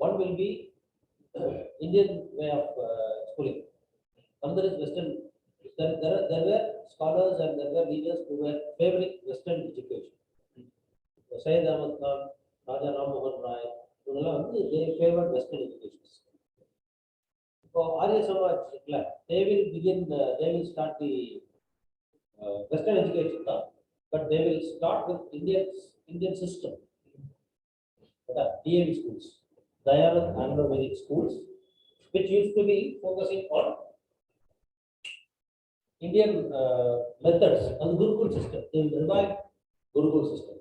One will be Indian way of schooling. Another is Western. There were scholars and there were leaders who were favoring Western education. Sayyid Ahmad Khan, Raja Ram Mohan Rai, they favored Western education. So Arya Samaj, they will start the Western education now, but they will start with Indian system. DAV schools, Dayanand Anglo-Vedic schools, which used to be focusing on Indian methods and Gurukul system. They will revive Gurukul system.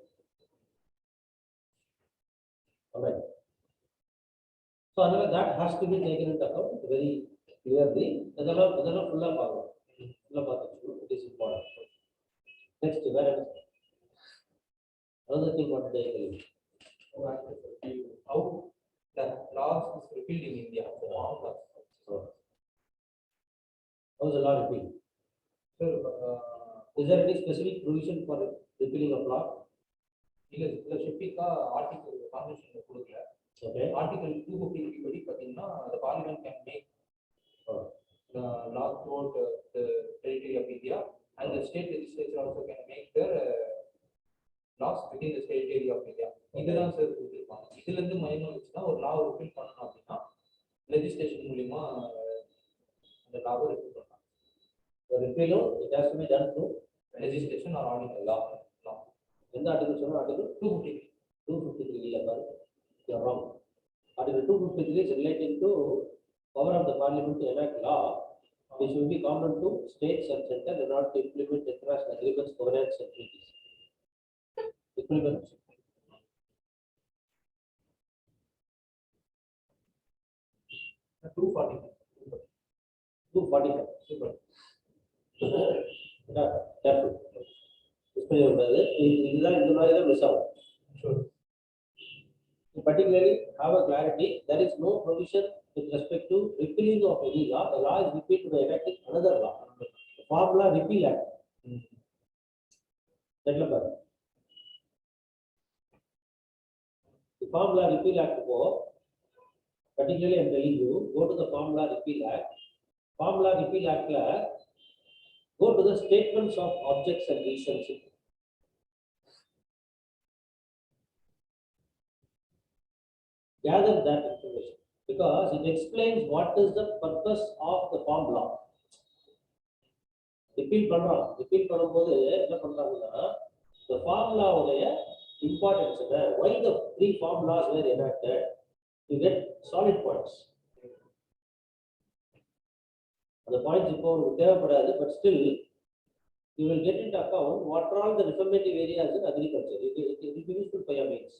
All right. So another that has to be taken into account very clearly. It is important. Next, another thing what to take. How the laws is repealed in India. How is the law repealed? Is there any specific provision for repealing of law? Article Constitution. Okay. Article 253 the Parliament can make the law throughout the territory of India, and the state legislature also can make their laws within the territory of India. இதுதான் sir கொடுத்திருப்பாங்க. இதுல இருந்து minus வச்சுனா ஒரு லா repeal பண்ணனும் அப்படினா legislation மூலமா அந்த லாவை ரிப்பீல் பண்ணலாம். The repeal it has to be done through legislation or article law. எந்த ஆர்டிகல் சொன்னா ஆர்டிகல் 253 இல்ல பாரு. You are wrong. Article 253 is relating to power of the parliament to enact law, which will be common to states and center in order to implement international agreements, covenants and treaties. Implement. 245. Super. Careful. Particularly, have a clarity. There is no provision with respect to repealing of any law. The law is repealed by enacting another law. The Formula Repeal Act. The Formula Repeal Act, particularly I am telling you, go to the Formula Repeal Act. Formula Repeal Act, go to the statements of objects and reasons. Gather that information because it explains what is the purpose of the form law. Repeal பண்ணும்போது என்ன பண்றாங்கன்னா the formula உடைய importance why the three formulas were enacted, you get solid points. The points இப்போ தேவைப்படாது, but still you will get into account what are all the reformative areas in agriculture. It will be useful for your mains.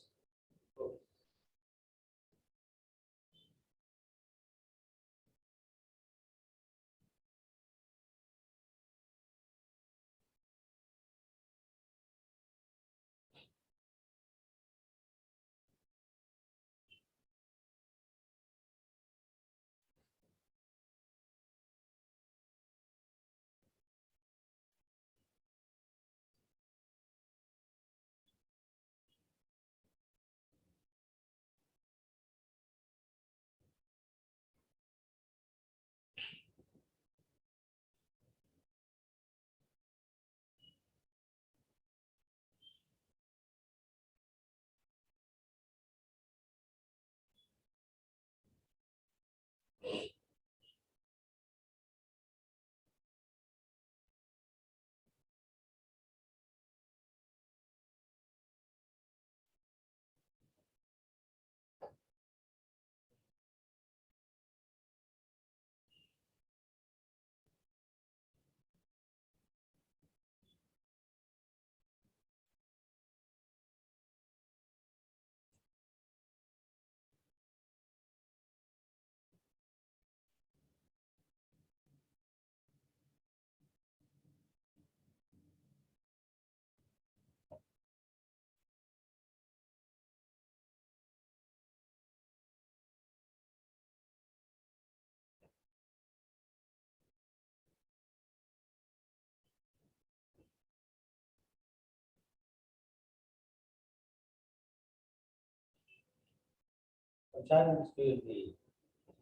I'm sharing this to you in the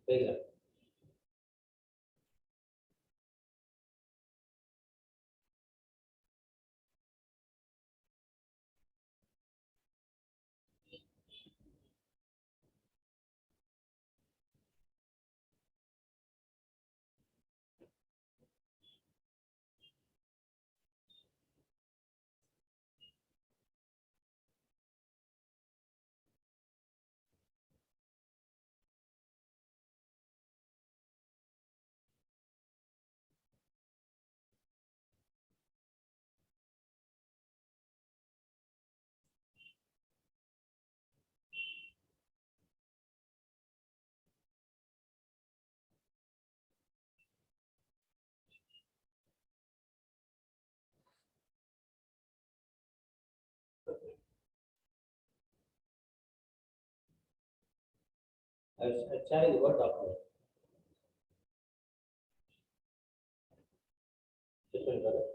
playground. I'm sharing the Word document. Different color.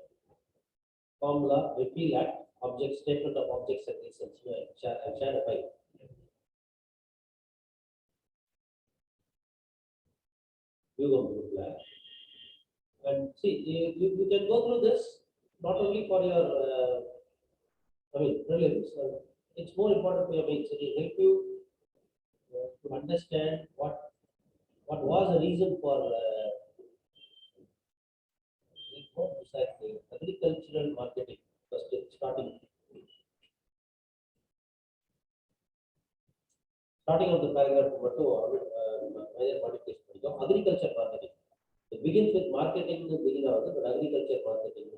Formula, repeal act, object, statement of objects and reasons. I'll share a file. You go to the plan. And see, you can go through this not only for your, prelims. It's more important for your mains. It will help you to understand what was the reason for agricultural marketing. First, starting of the paragraph number 2, major modification. Agriculture marketing. It begins with marketing, but agriculture marketing.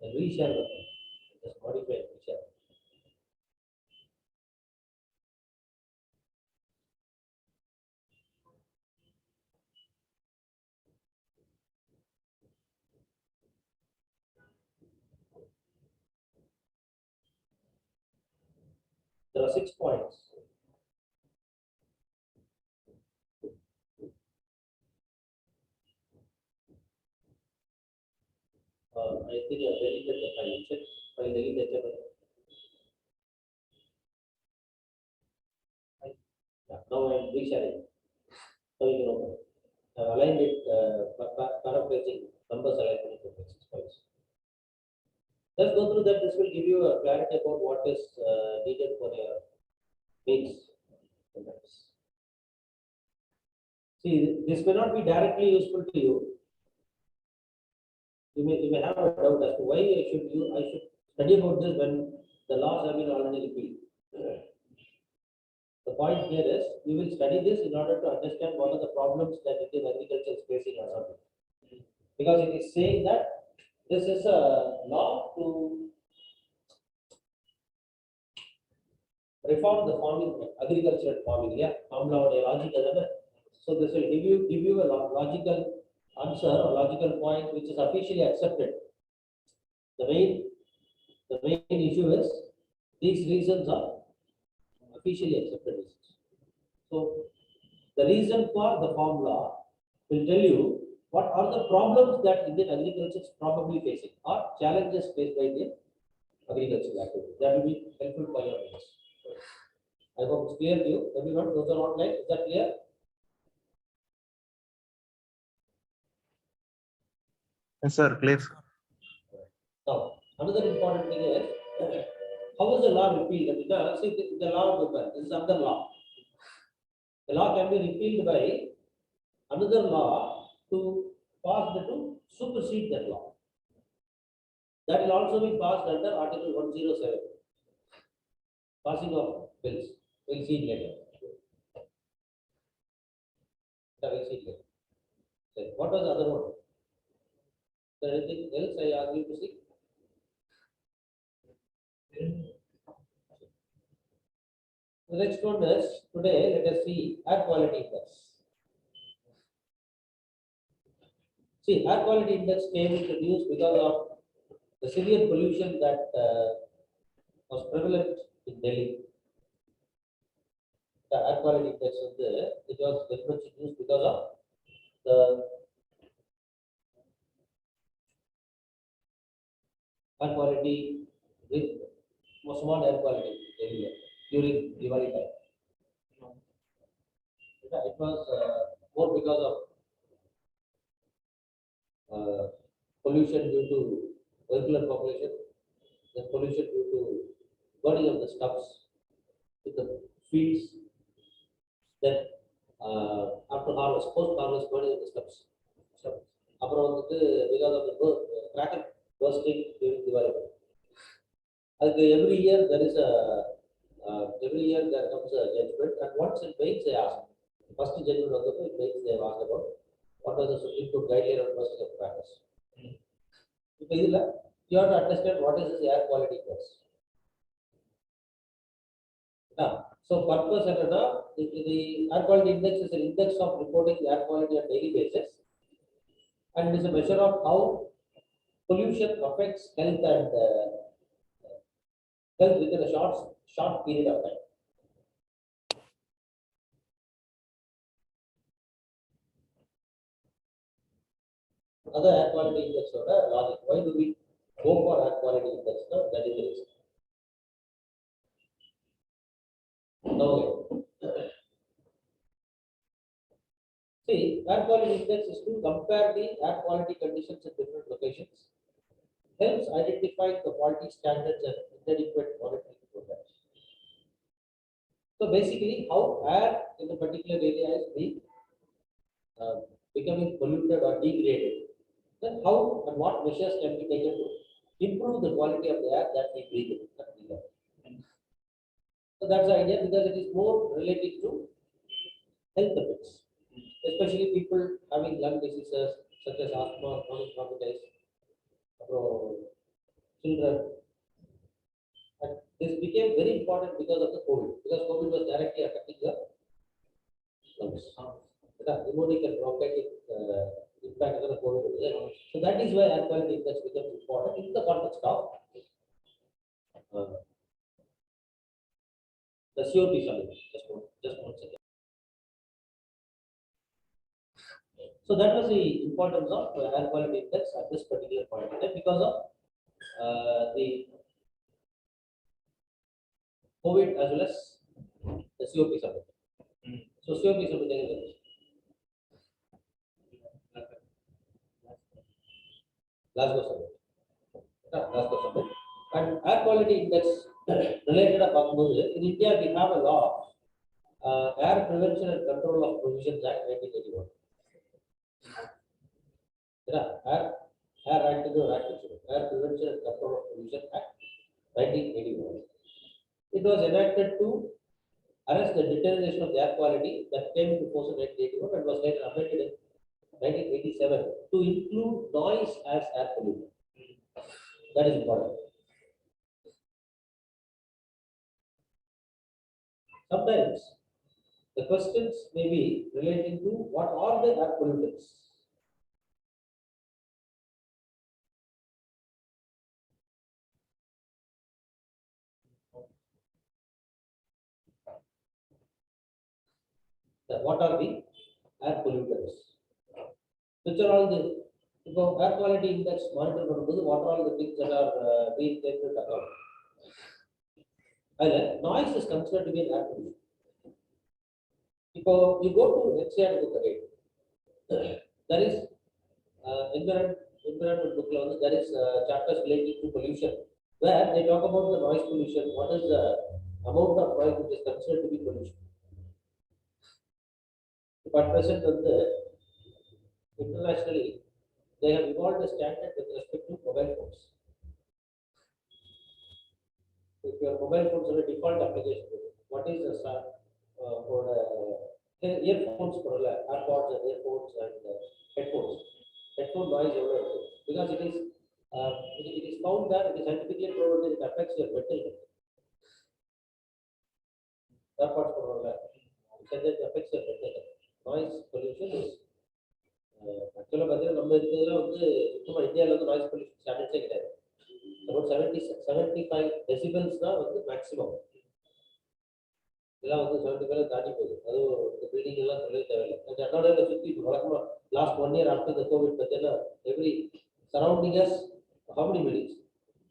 And reshare the file. Just modify and reshare. There are 6 points. I think I deleted the file. Check file deleted. Yeah, now I am resharing. So you can open it. I've aligned it, paraphrasing numbers alignment for 6 points. Let's go through that. This will give you a clarity about what is needed for your mains. See, this may not be directly useful to you. You may have a doubt as to why I should study about this when the laws have been already repealed. The point here is we will study this in order to understand what are the problems that Indian agriculture is facing as of now. Because it is saying that this is a law to reform the farming, agricultural farming. Yeah, farm law logic. So this will give you a logical answer or logical point which is officially accepted. The main issue is these reasons are officially accepted reasons. So the reason for the farm law will tell you what are the problems that Indian agriculture is probably facing or challenges faced by the agricultural activity. That will be helpful for your mains. I hope it's clear to you. Everyone, those are online. Is that clear? Yes, sir, clear. Now, another important thing is how is the law repealed? See, the law, this is another law. The law can be repealed by another law to supersede that law. That will also be passed under Article 107. Passing of bills. We'll see it later. We'll see it later. So, what was the other one? Is there anything else I ask you to see? The next one is, today let us see air quality index. See, air quality index came introduced because of the severe pollution that was prevalent in Delhi. The air quality index was there. It was introduced because of the air quality with small air quality area during Diwali time. It was more because of pollution due to vehicular population, then pollution due to burning of the stubs in the fields, then after harvest, post harvest burning of the stubs. அப்புறம் வந்துட்டு because of the cracker bursting during Diwali. அதுக்கு every year there is a every year there comes a judgment, and once in May they ask. First judgment வந்தப்போ in May they asked about what was the Supreme Court guideline on bursting of crackers. இப்போ இதுல you have to understand what is this air quality index. So purpose என்னன்னா, the air quality index is an index of reporting the air quality on daily basis, and it is a measure of how pollution affects health and health within a short period of time. Other air quality index order logic. Why do we go for air quality index? No, that is the reason. Now, see, air quality index is to compare the air quality conditions in different locations, helps identify the quality standards and inadequate monitoring programs. So basically, how air in a particular area is being becoming polluted or degraded, then how and what measures can be taken to improve the quality of the air that we breathe in. So that's the idea, because it is more related to health effects, especially people having lung diseases such as asthma, chronic bronchitis, children. And this became very important because of the COVID, because COVID was directly affecting the lungs. The pneumonia and bronchitis impact of the COVID. So that is why air quality index becomes important in the context of the COP summit. Just one second. So that was the importance of air quality index at this particular point in time, because of the COVID as well as the COP summit. So COP summit is Glasgow Summit. Glasgow Summit. And air quality index related in India we have a law, Air Prevention and Control of Provisions Act 1981. Air Prevention and Control of Provisions Act 1981. It was enacted to arrest the deterioration of the air quality that came into force in 1981 and was later amended in 1987 to include noise as air pollution. That is important. Sometimes the questions may be relating to what are the air pollutants. What are the air pollutants? Which are all the air quality index monitor, what are all the things that are being taken into account? Noise is considered to be an air pollution. If you go to NCERT book again, there is environment book, there is chapters related to pollution, where they talk about the noise pollution, what is the amount of noise which is considered to be pollution. But present internationally, they have evolved a standard with respect to mobile phones. If your mobile phones are a default application, what is the for earphones, for AirPods and earphones and headphones? Headphone noise, because it is found that it is scientifically proven that it affects your mental health. spare parts போடுறோம்ல, it affects the ventilator. Noise pollution is actually பார்த்தீங்கன்னா நம்ம இருக்கிறதுல வந்து சுத்தமா இந்தியாவில் வந்து noise pollution ஸ்டாண்டர்ட்ஸே கிடையாது. about 75 decibels தான் வந்து மேக்ஸிமம். இதெல்லாம் வந்து 75 தாண்டி போகுது. அதுவும் இந்த பில்டிங் எல்லாம் சொல்லவே தேவையில்லை. அண்ணாநகரை சுற்றி வழக்கமா last 1 year after the COVID பார்த்தீங்கன்னா every surrounding us how many buildings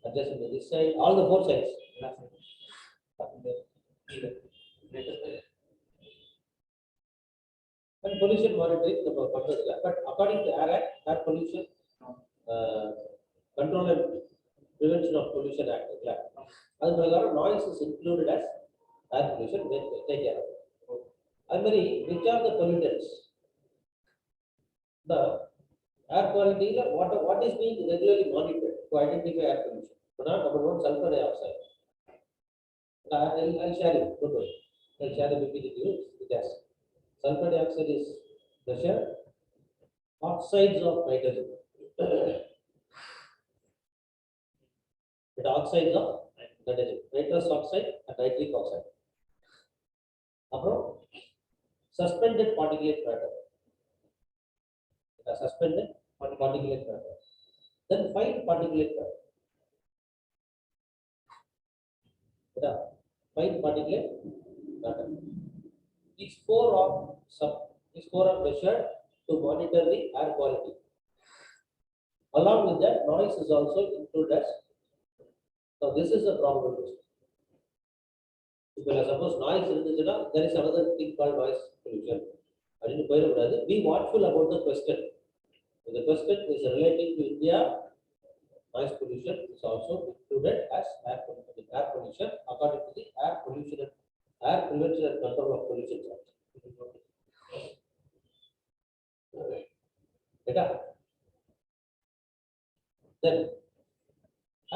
adjacent to this side all the 4 sides. And pollution monitoring நம்ம பண்றதில்ல. But according to air pollution control and prevention of pollution act இல்ல, அது பிரகாரம் noise is included as air pollution when take care of it. அது மாதிரி which are the pollutants? The air quality la what is being regularly monitored to identify air pollution? Number 1 sulfur dioxide. I'll share it. Don't worry. I'll share the PPT with you. Yes. Sulfur dioxide is measured. Oxides of nitrogen. The oxides of nitrogen. Nitrous oxide and nitric oxide. Apro suspended particulate matter. Suspended particulate matter. Then fine particulate matter. Fine particulate matter. These four are measured to monitor the air quality. Along with that, noise is also included as. Now, this is a problem. If suppose noise is there is another thing called noise pollution. Be watchful about the question. If the question is relating to India, noise pollution is also included as air pollution according to the Air Prevention and Control of Pollution Act. Then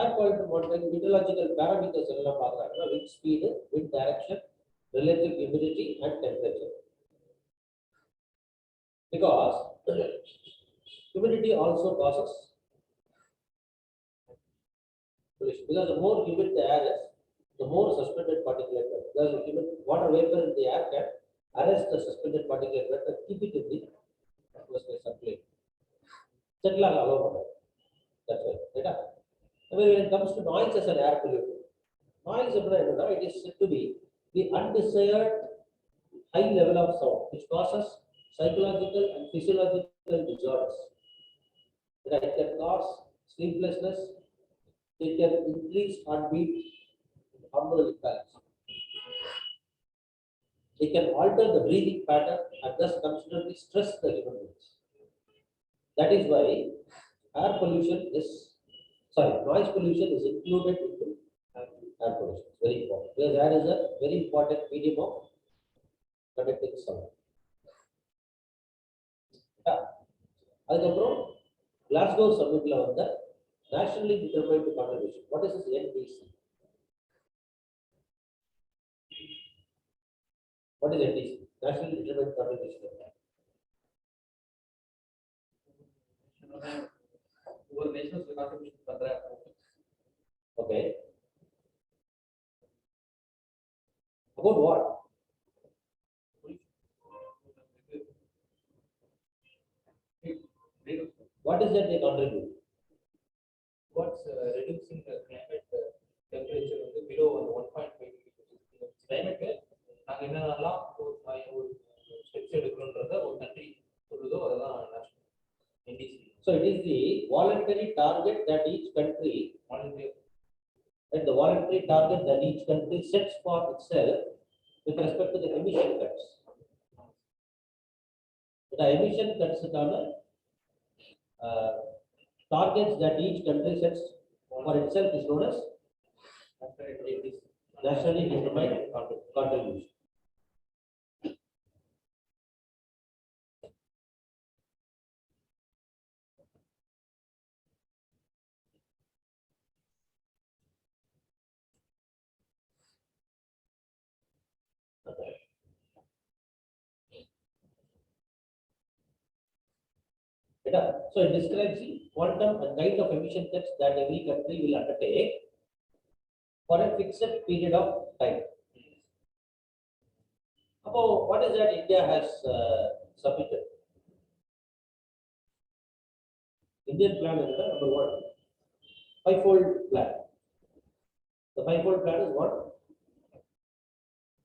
air quality monitoring meteorological parameters எல்லாம் பார்க்கறாங்க. Wind speed, wind direction, relative humidity and temperature. Because humidity also causes pollution. Because the more humid the air is, the more suspended particulate matter. Because the humid water vapor in the air can arrest the suspended particulate matter, keep it in the atmosphere circulate. Settle allow water. That's why. Right? When it comes to noise as an air pollutant, noise it is said to be the undesired high level of sound which causes psychological and physiological disorders. It can cause sleeplessness, it can increase heartbeat, hormonal imbalance. It can alter the breathing pattern and thus considerably stress the human beings. That is why noise pollution is included into air pollution. Very important. Because air is a very important medium of conducting sound. அதுக்கப்புறம் Glasgow Summit வந்த nationally determined contribution. What is this NDC? What is NDC? Nationally determined contribution. ஒரு national contribution பண்றேன். Okay. About what? What is that they contribute? What's reducing the climate temperature below 1.5 degrees? Climate நாங்க என்னென்னலாம் ஒரு steps எடுக்கணும்ன்றத ஒரு country சொல்லுதோ அதுதான் national NDC. So it is the voluntary target that each country sets for itself with respect to the emission cuts. The emission cuts targets that each country sets for itself is known as nationally determined contribution. So it describes the quantum and kind of emission cuts that every country will undertake for a fixed period of time. About what is that India has submitted? Indian plan is number one, five-fold plan. The five-fold plan is what?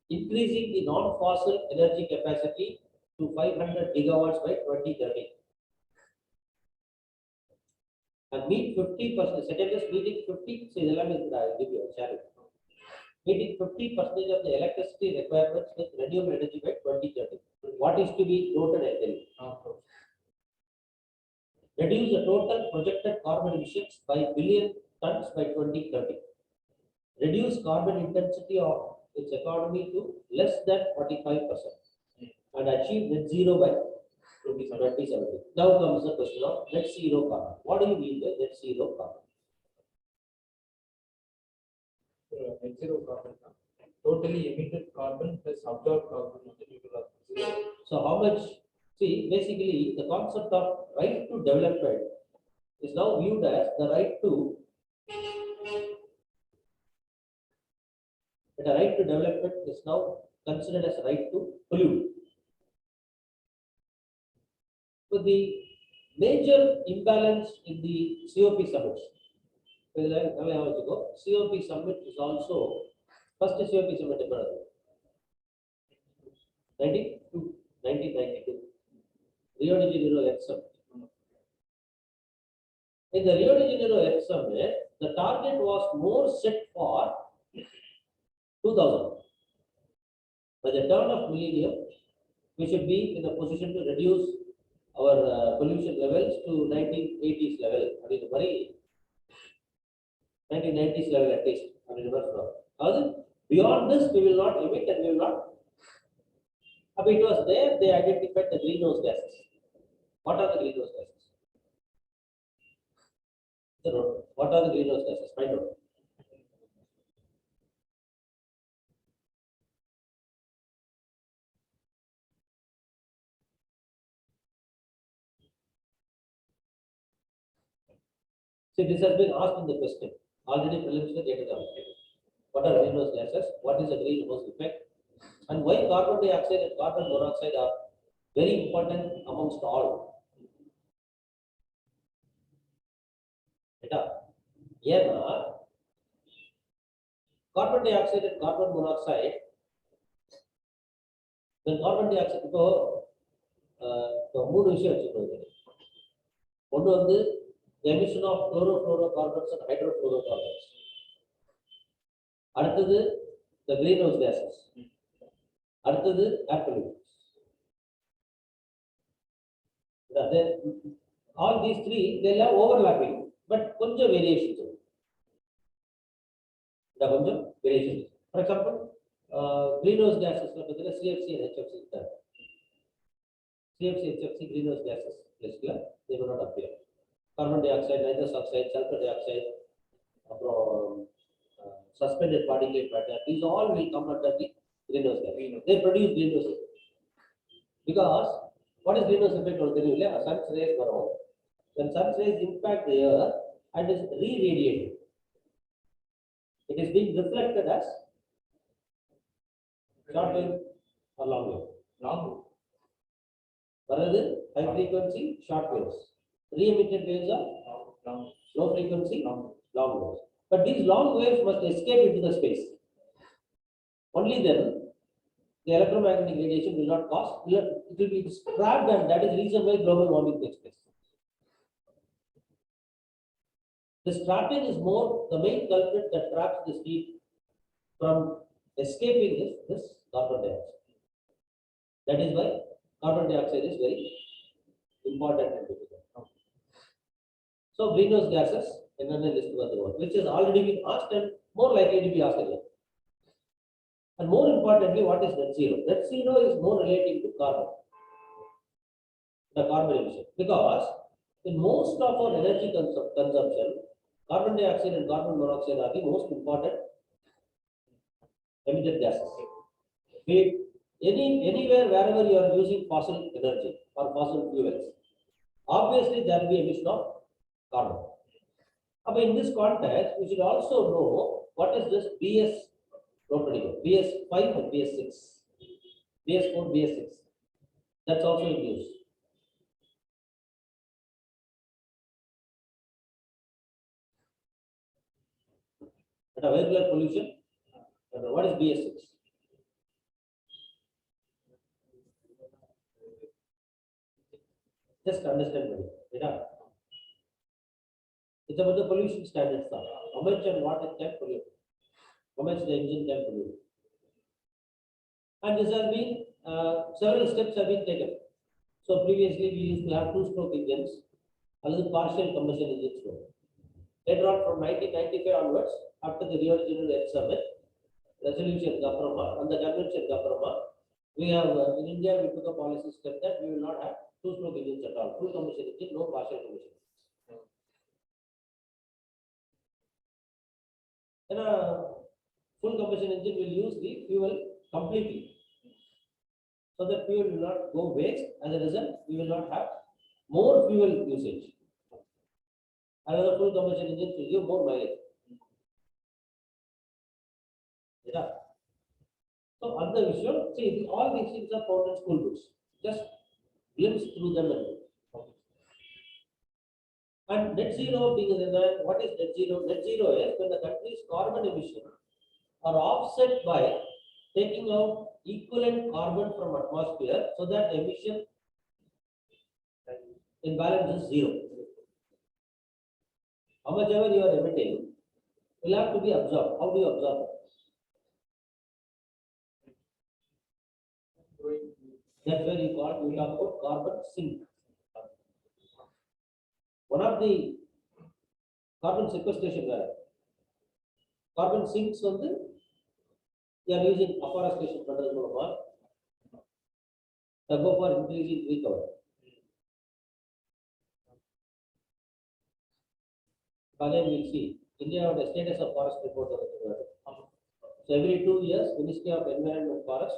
Increasing the non-fossil energy capacity to 500 gigawatts by 2030. And meet 50%. Second is meeting 50. See, let me give you a challenge. Meeting 50% of the electricity requirements with renewable energy by 2030. What is to be noted and tell? Reduce the total projected carbon emissions by billion tons by 2030. Reduce carbon intensity of its economy to less than 45% and achieve net zero by 2070. Now comes the question of net zero carbon. What do you mean by net zero carbon? Net zero carbon, totally emitted carbon plus absorbed carbon on the total of zero. So how much? See, basically the concept of right to development is now viewed as the right to development is now considered as right to pollute. So the major imbalance in the COP summits. COP summit is also first COP summit 1992. Rio de Janeiro Earth Summit. In the Rio de Janeiro Earth Summit, the target was more set for 2000. By the turn of millennium, we should be in a position to reduce our pollution levels to 1980s level. I mean, very 1990s level at least. I mean, beyond this, we will not emit and we will not. It was there, they identified the greenhouse gases. What are the greenhouse gases? What are the greenhouse gases? Find out. See, this has been asked in the question. Already prelims get it out. What are greenhouse gases? What is the greenhouse effect? And why carbon dioxide and carbon monoxide are very important amongst all. Yeah, carbon dioxide and carbon monoxide. When carbon dioxide, மூணு விஷயம் வச்சுக்கோங்க. ஒன்று வந்து emission of chlorofluorocarbons and hydrofluorocarbons. அடுத்தது the greenhouse gases. அடுத்தது air pollutants. All these three, they are overlapping, but கொஞ்சம் variations. Variations. For example, greenhouse gases, CFC and HFC. CFC, HFC, greenhouse gases, they will not appear. Carbon dioxide, nitrous oxide, sulfur dioxide, suspended particulate matter, these all will come under the greenhouse gas. They produce greenhouse effect. Because what is greenhouse effect? Sun's rays go around. When sun's rays impact the earth and is re-radiated, it is being reflected as short wave or long wave. Long wave. High frequency, short waves. Re-emitted waves are low frequency, long waves. But these long waves must escape into the space. Only then the electromagnetic radiation will not cause, it will be trapped, and that is the reason why global warming takes place. This trapping is more the main culprit that traps this heat from escaping is this carbon dioxide. That is why carbon dioxide is very important and difficult. So greenhouse gases, which has already been asked and more likely to be asked again. And more importantly, what is net zero? Net zero is more relating to carbon, the carbon emission. Because in most of our energy consumption, carbon dioxide and carbon monoxide are the most important emitted gases. Anywhere, wherever you are using fossil energy or fossil fuels, obviously there will be emission of carbon. In this context, we should also know what is this BS, BS5 and BS6. BS4, BS6. That's also in use. But a vehicular pollution, what is BS6? Just understand it. It's about the pollution standards. How much and what it can pollute. How much the engine can pollute. And this has been, several steps have been taken. So previously we used to have two-stroke engines, another partial combustion engines. Later on from 1995 onwards, after the Rio de Janeiro Summit, resolution Gaprama and the convention Gaprama, we have in India we took a policy step that we will not have two-stroke engines at all. Full combustion engine, no partial combustion. And a full combustion engine will use the fuel completely. So that fuel will not go waste. As a result, we will not have more fuel usage. Another full combustion engine will give more mileage. Yeah. So other visual, see all these things are found in school books. Just glimpse through them. And net zero being what is net zero? Net zero is when the country's carbon emissions are offset by taking out equivalent carbon from atmosphere so that emission in balance is zero. How much ever you are emitting will have to be absorbed. How do you absorb it? That's where you talk about carbon sink. One of the carbon sequestration carbon sinks on they are using afforestation control monomer. They go for increasing tree cover. Again, we'll see India on the status of forest report. So every 2 years, Ministry of Environment and Forest,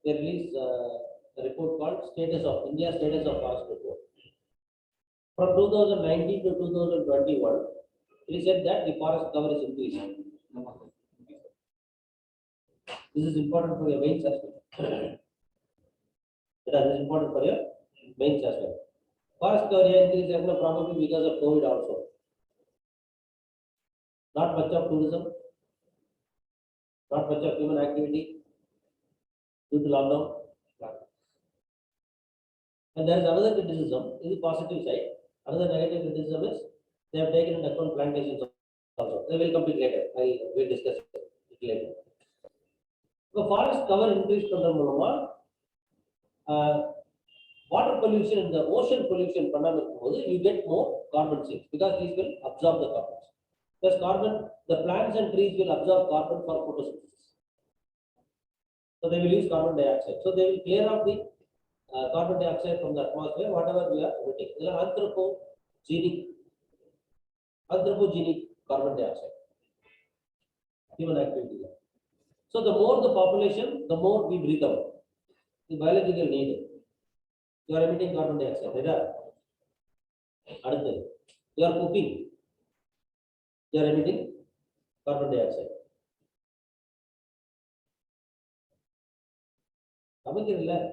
they release a report called Status of India Status of Forest Report. From 2019 to 2021, it is said that the forest cover is increasing. This is important for your main aspect. That is important for your main aspect. Forest cover increase probably because of COVID also. Not much of tourism, not much of human activity due to lockdown. And there is another criticism, in the positive side. Another negative criticism is they have taken into account plantations also. They will come later. I will discuss it later. So forest cover increase water pollution and the ocean pollution, you get more carbon sinks because these will absorb the carbon. Plus carbon, the plants and trees will absorb carbon for photosynthesis. So they will use carbon dioxide. So they will clear off the carbon dioxide from the atmosphere, whatever we are emitting. They are anthropogenic carbon dioxide. Human activity. So the more the population, the more we breathe out. The biological need. You are emitting carbon dioxide. You are cooking. You are emitting carbon dioxide. Carbon dioxide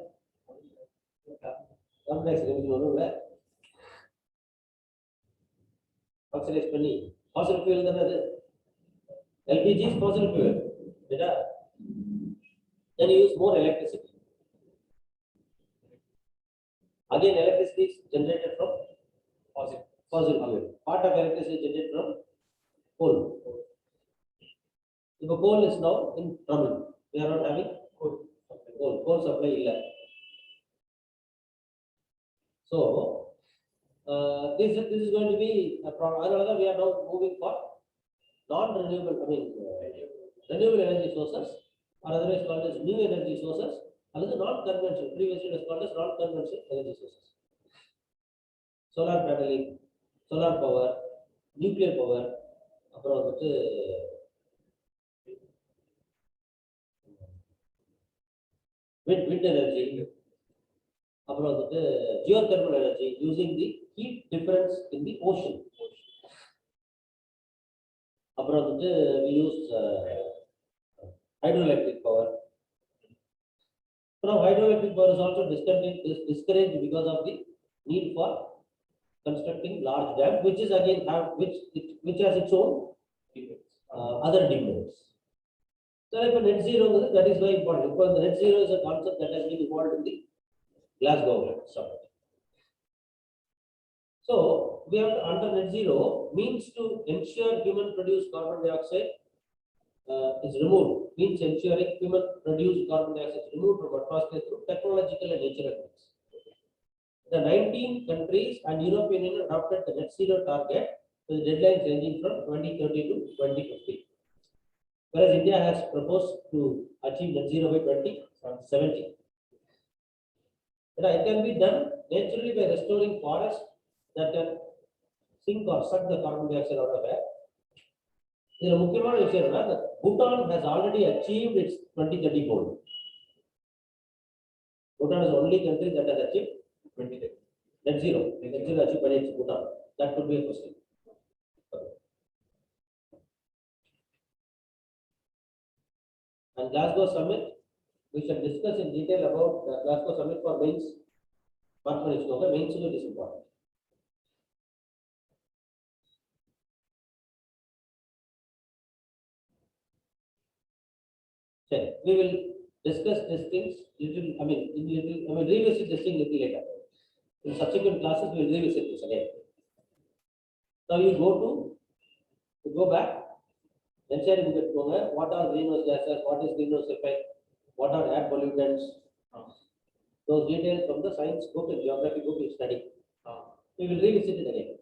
oxidized fossil fuel. LPG is fossil fuel. Then you use more electricity. Again, electricity is generated from fossil fuel. Part of electricity is generated from coal. If a coal is now in trouble, we are not having coal supply illa. So this is going to be a problem. We are now moving for non-renewable, renewable energy sources, or otherwise called as new energy sources, another non-conventional. Previously it was called as non-conventional energy sources. Solar paneling, solar power, nuclear power, wind energy, geothermal energy using the heat difference in the ocean. We use hydroelectric power. Now, hydroelectric power is also discouraged because of the need for constructing large dams, which is again which has its own other demands. So, if net zero, that is very important because the net zero is a concept that has been evolved in the Glasgow Summit. So, we have under net zero means to ensure human produced carbon dioxide is removed, means ensuring human produced carbon dioxide is removed from atmosphere through technological and natural means. The 19 countries and European Union adopted the net zero target with deadlines ranging from 2030 to 2050. Whereas India has proposed to achieve net zero by 2070. It can be done naturally by restoring forests that can sink or suck the carbon dioxide out of air. Bhutan has already achieved its 2030 goal. Bhutan is the only country that has achieved 2030. Net zero. Net zero achieved by Bhutan. That could be a question. And Glasgow Summit, we shall discuss in detail about the Glasgow Summit for mains. Mains is important. Okay, we will discuss these things revisit this thing little later. In subsequent classes, we will revisit this again. Now you go back, then share what are greenhouse gases, what is greenhouse effect, what are air pollutants, those details from the science book and geography book you study. We will revisit it again.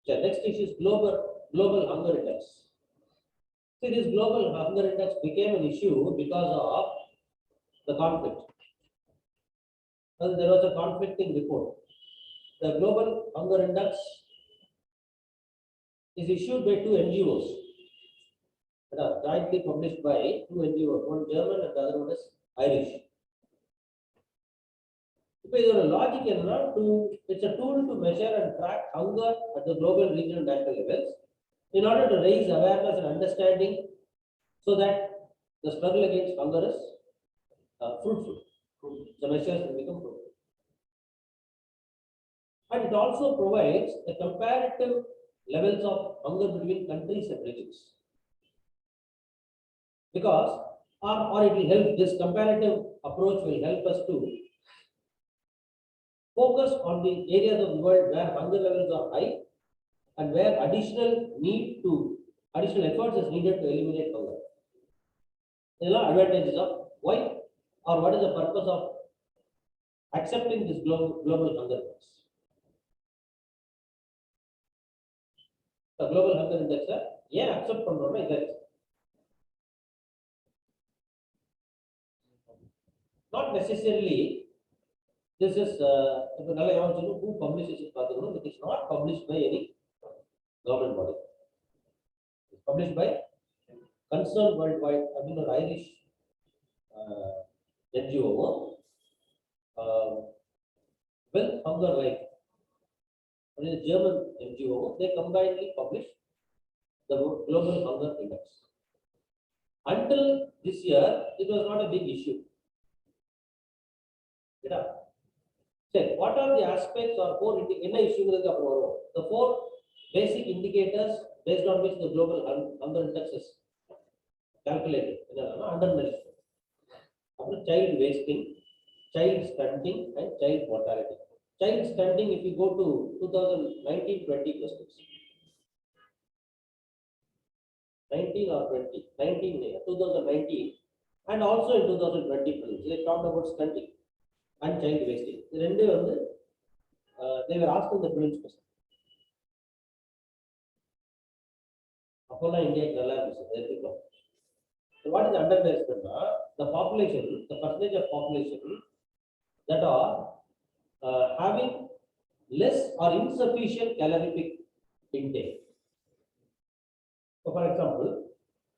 Okay, next issue is global hunger index. See, this global hunger index became an issue because of the conflict. Well, there was a conflicting report. The global hunger index is issued by two NGOs that are jointly published by two NGOs, one German and the other one is Irish. It's a tool to measure and track hunger at the global, regional, and national levels in order to raise awareness and understanding so that the struggle against hunger is fruitful. The measures will become fruitful. And it also provides the comparative levels of hunger between countries and regions. Because, or it will help, this comparative approach will help us to focus on the areas of the world where hunger levels are high and where additional efforts is needed to eliminate hunger. There are advantages of why or what is the purpose of accepting this global hunger index. The global hunger index, accept pannrona idha. Not necessarily. This is who publishes it. It is not published by any government body. It's published by Concerned Worldwide, an Irish NGO. Well, Hunger Life, a German NGO, they combinedly publish the Global Hunger Index. Until this year, it was not a big issue. What are the aspects or the four basic indicators based on which the global hunger index is calculated? Undernourished, child wasting, child stunting, and child mortality. Child stunting, if you go to 2019-20 questions, 19 or 20, 2019, and also in 2020, they talked about stunting and child wasting. They were asked in the prelims question. India, so what is undernourished? The population, the percentage of population that are having less or insufficient calorific intake. So, for example,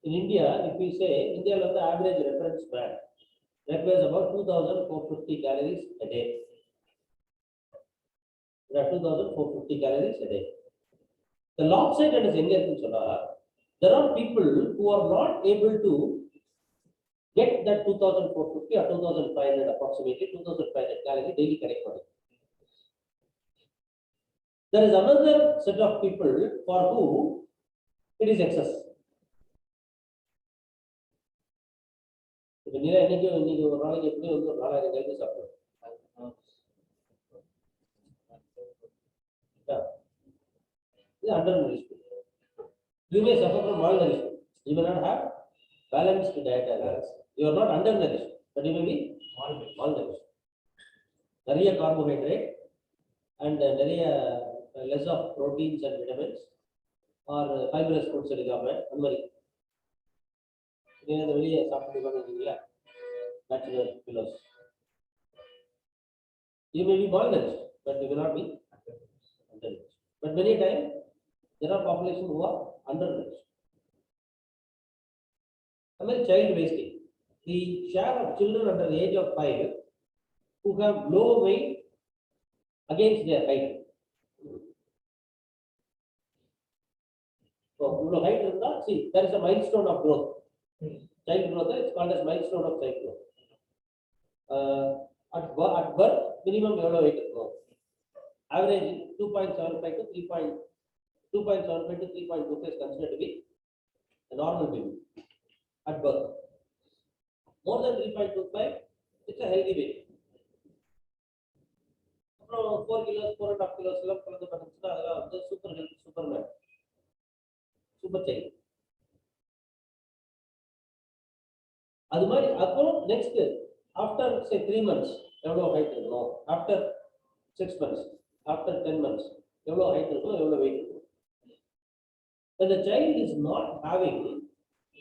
in India, if we say India has the average reference man requires about 2,450 calories a day. There are 2,450 calories a day. The lopsided is there are people who are not able to get that 2,450 or 2,500 approximately 2,500 calorie daily correct for it. There is another set of people for who it is excess. இப்போ நீங்க இன்னைக்கு ஒரு நாளைக்கு எப்படி வந்து ஒரு 4000 calorie சாப்பிடுவோம். This is undernourished. You may suffer from malnourishment. You may not have balanced diet as well. You are not undernourished, but you may be malnourished. நிறைய carbohydrate and நிறைய less of proteins and vitamins or fibrous foods எடுக்காம அந்த மாதிரி நீங்க வெளியே சாப்பிட்டு இருக்கீங்களா natural pillows. You may be malnourished, but you will not be undernourished. But many times there are population who are undernourished. I mean child wasting. The share of children under the age of 5 who have low weight against their height. So, height is not, see, there is a milestone of growth. Child growth is called as milestone of child growth. At birth, minimum weight growth. Average 2.75 to 3.25 is considered to be a normal baby at birth. More than 3.25, it's a healthy baby. 4 kilos, 4.5 kilos, super healthy, superman, super child. அது மாதிரி அப்புறம் next after சே 3 months எவ்வளவு height இருக்கணும், after 6 months, after 10 months எவ்வளவு height இருக்கணும், எவ்வளவு wait இருக்கணும். When the child is not having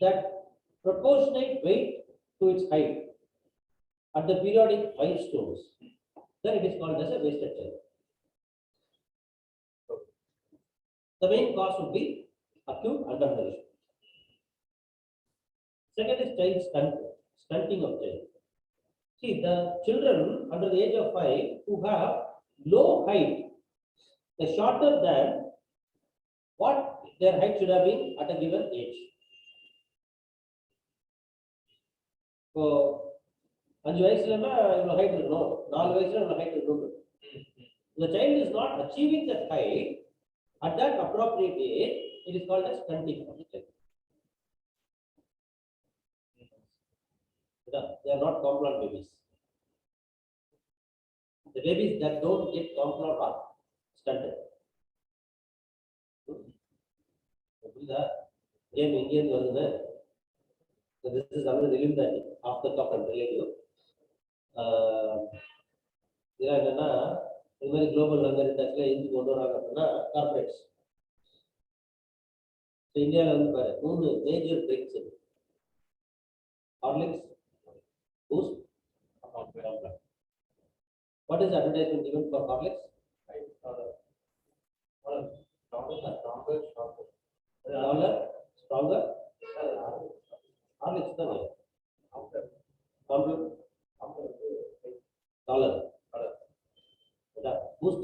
that proportionate weight to its height at the periodic milestones, then it is called as a wasted child. The main cause would be acute undernourishment. Second is child stunting of child. See, the children under the age of 5 who have low height, they shorter than what their height should have been at a given age. So, 5 வயசுலனா இவ்வளவு height இருக்கணும், 4 வயசுல இவ்வளவு height இருக்கணும். The child is not achieving that height at that appropriate age, it is called as stunting of the child. They are not complant babies. The babies that don't get complant are stunted. Game Indian வருதுன்னு. So this is another film that off the top and telling you. இதெல்லாம் என்னன்னா இந்த மாதிரி global langar இண்டெக்ஸ்ல எது கொண்டு வராங்க அப்படின்னா corporates. இந்தியாவில் வந்து பாரு 3 மேஜர் ட்ரிங்க்ஸ் இருக்கு. Horlicks, Boost, complex. What is the advertisement given for Horlicks? Stronger. Horlicks the way. Taller. Boost.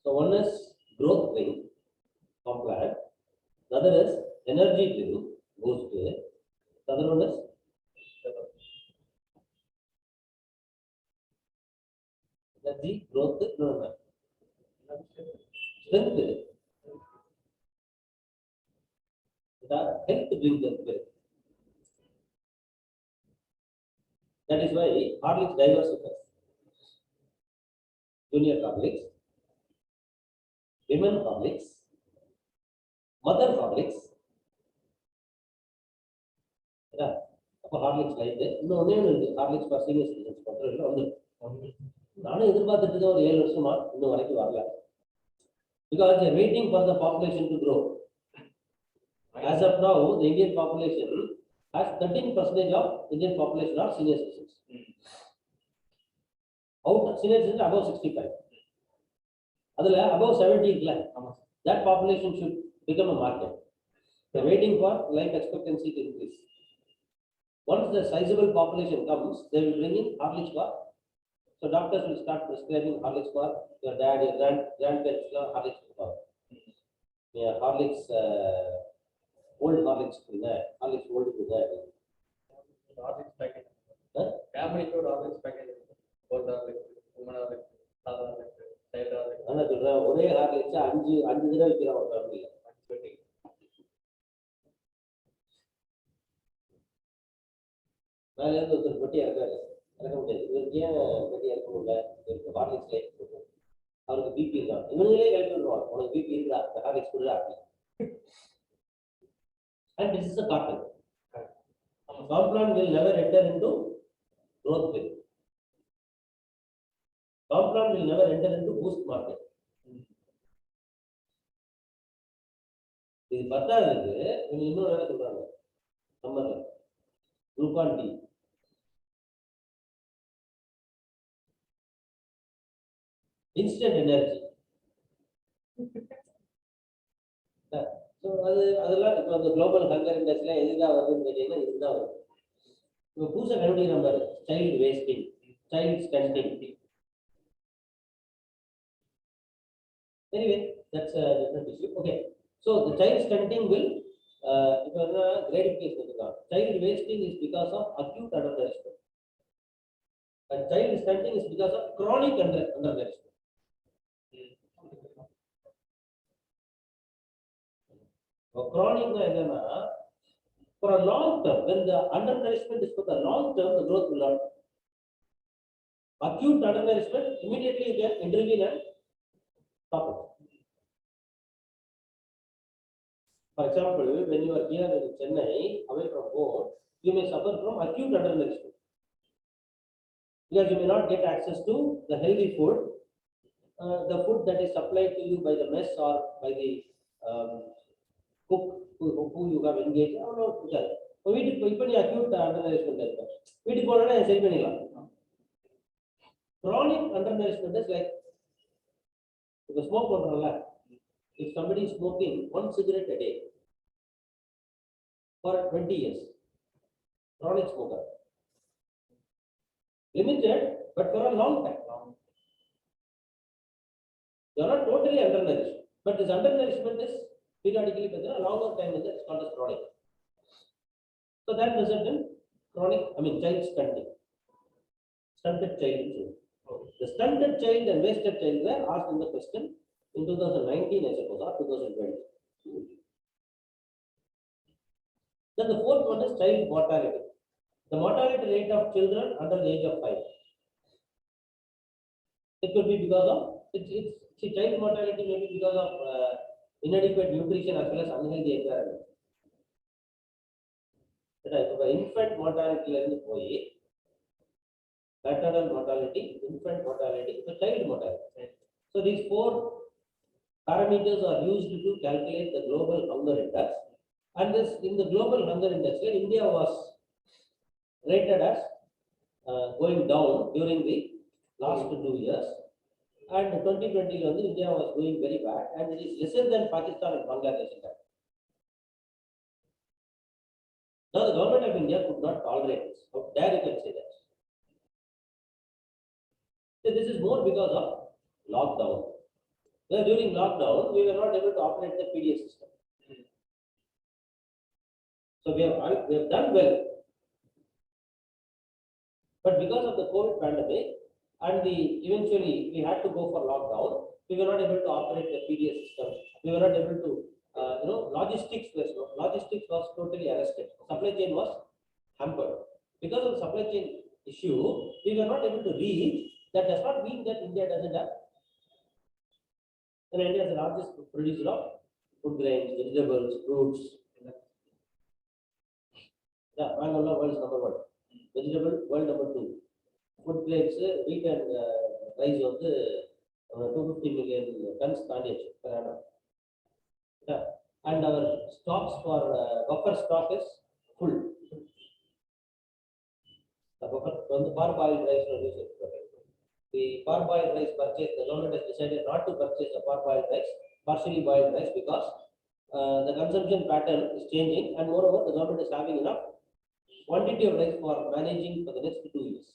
So one is growth drink, complex. The other is energy drink, Boost. The other one is energy, growth, strength. The health brings them well. That is why Horlicks diversifies. Junior Horlicks, women Horlicks, mother Horlicks. Horlicks like இன்னொன்னே Horlicks for senior citizens பண்றதுல வந்து நானும் எதிர்பார்த்துட்டு தான் ஒரு 7 வருஷமா இன்னும் வரைக்கும் வரல. Because they are waiting for the population to grow. As of now, the Indian population has 13% of Indian population are senior citizens. Out senior citizens above 65. Adula above 70 இல்ல. That population should become a market. They are waiting for life expectancy to increase. Once the sizable population comes, they will bring in Horlicks for. So doctors will start prescribing Horlicks for your dad, your grandparents, Horlicks for. Yeah, Horlicks old Horlicks கொடுங்க, Horlicks old கொடுங்க. Horlicks packet. Family food Horlicks packet. Old Horlicks, woman Horlicks, father Horlicks, child Horlicks. அதான் சொல்றேன், ஒரே Horlicks அஞ்சு தடவை விற்கிறான் ஒரு ஃபேமிலியில. மேல இருந்து ஒருத்தர் பெட்டி இறக்க முடியாது. இவருக்கு ஏன் பெட்டி இறக்க முடியல? இவருக்கு Horlicks லைட் கொடுக்கும். அவருக்கு பிபி இருக்கான். இவங்களே கழித்து விடுவாங்க, உனக்கு பிபி இருக்கா, Horlicks கொடுடா. And this is a cartel. Complan will never enter into growth phase. Complan will never enter into boost market. இது பத்தாததுக்கு இவங்க இன்னொரு வேலை சொல்றாங்க. சம்மர்ல குளுக்கான் டி, இன்ஸ்டன்ட் எனர்ஜி. அதெல்லாம் இப்போ அந்த குளோபல் ஹங்கர் இண்டெக்ஸ்ல எதுதான் வருதுன்னு கேட்டீங்கன்னா இதுதான் வருது. இப்போ புதுசாக கண்டுபிடிக்கிற number child wasting, child stunting. Anyway, that's a different issue. Okay, so the child stunting will இப்போ என்ன கிரேடிஃபிகேஷன் இருக்குதான். Child wasting is because of acute undernourishment and child stunting is because of chronic undernourishment. Chronic என்னன்னா for a long term, when the undernourishment is for the long term, the growth will not. Acute undernourishment, immediately you can intervene and stop it. For example, when you are here in Chennai, away from home, you may suffer from acute undernourishment because you may not get access to the healthy food, the food that is supplied to you by the mess or by the cook who you have engaged. அவ்வளோ இருக்காது. இப்போ வீட்டுக்கு இப்போ நீ acute அண்டர்நரிஷ்மெண்ட் இருக்க, வீட்டுக்கு போனோன்னா சரி பண்ணிடலாம். Chronic undernourishment is like இப்போ smoke பண்றோம்ல, if somebody is smoking one cigarette a day for 20 years, chronic smoker, limited but for a long time. You are not totally undernourished, but this undernourishment is periodically present a longer time in the called as chronic. So that results in chronic, child stunting, stunted child. The stunted child and wasted child were asked in the question in 2019, I suppose, or 2020. Then the fourth one is child mortality. The mortality rate of children under the age of 5. It could be because of child mortality may be because of inadequate nutrition as well as unhealthy environment. இப்போ infant mortality ல இருந்து போய் maternal mortality, infant mortality, the child mortality. So these four parameters are used to calculate the global hunger index. And this in the global hunger index, India was rated as going down during the last 2 years. And 2020, India was doing very bad, and it is lesser than Pakistan and Bangladesh. Now the government of India could not tolerate this. How dare you can say that? So this is more because of lockdown. Where during lockdown, we were not able to operate the PDS system. So we have done well. But because of the COVID pandemic, and eventually we had to go for lockdown, we were not able to operate the PDS system. We were not able to, logistics was totally arrested. Supply chain was hampered. Because of the supply chain issue, we were not able to reach. That does not mean that India doesn't have. And India is the largest producer of food grains, vegetables, fruits. Yeah, Bangalore world is number 1. Vegetable world number 2. Food grains, wheat and rice of the 250 million tons tonnage per annum. Yeah. And our stocks for buffer stock is full. The buffer on the parboiled rice producer. The parboiled rice purchase, the government has decided not to purchase the parboiled rice, partially boiled rice, because the consumption pattern is changing, and moreover, the government is having enough quantity of rice for managing for the next 2 years.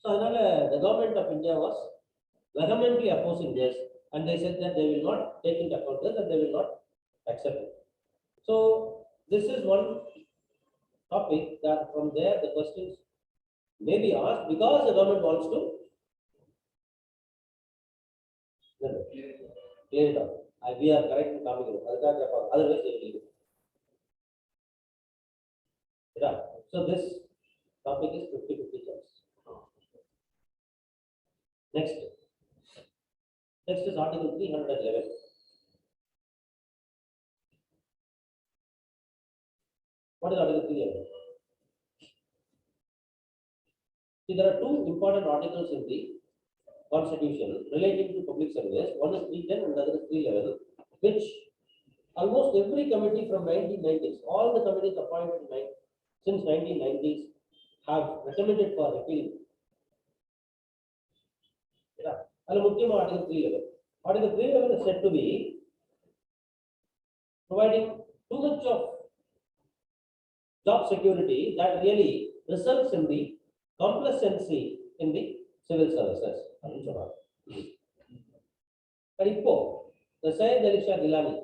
So, the government of India was vehemently opposing this, and they said that they will not take into account this and they will not accept it. So this is one topic that from there the questions may be asked because the government wants to clear it out. We are correct in coming in. Otherwise, they will leave it. Yeah. So this topic is 50-50 chance. Next. Next is Article 311. What is Article 311? See, there are two important articles in the Constitution relating to public service. One is 310 and the other is 311, which almost every committee from 1990s, all the committees appointed since 1990s have recommended for repeal. Yeah. Article 311. Article 311 is said to be providing too much of job security that really results in the complacency in the civil services. But the Syed Alisha Gilani,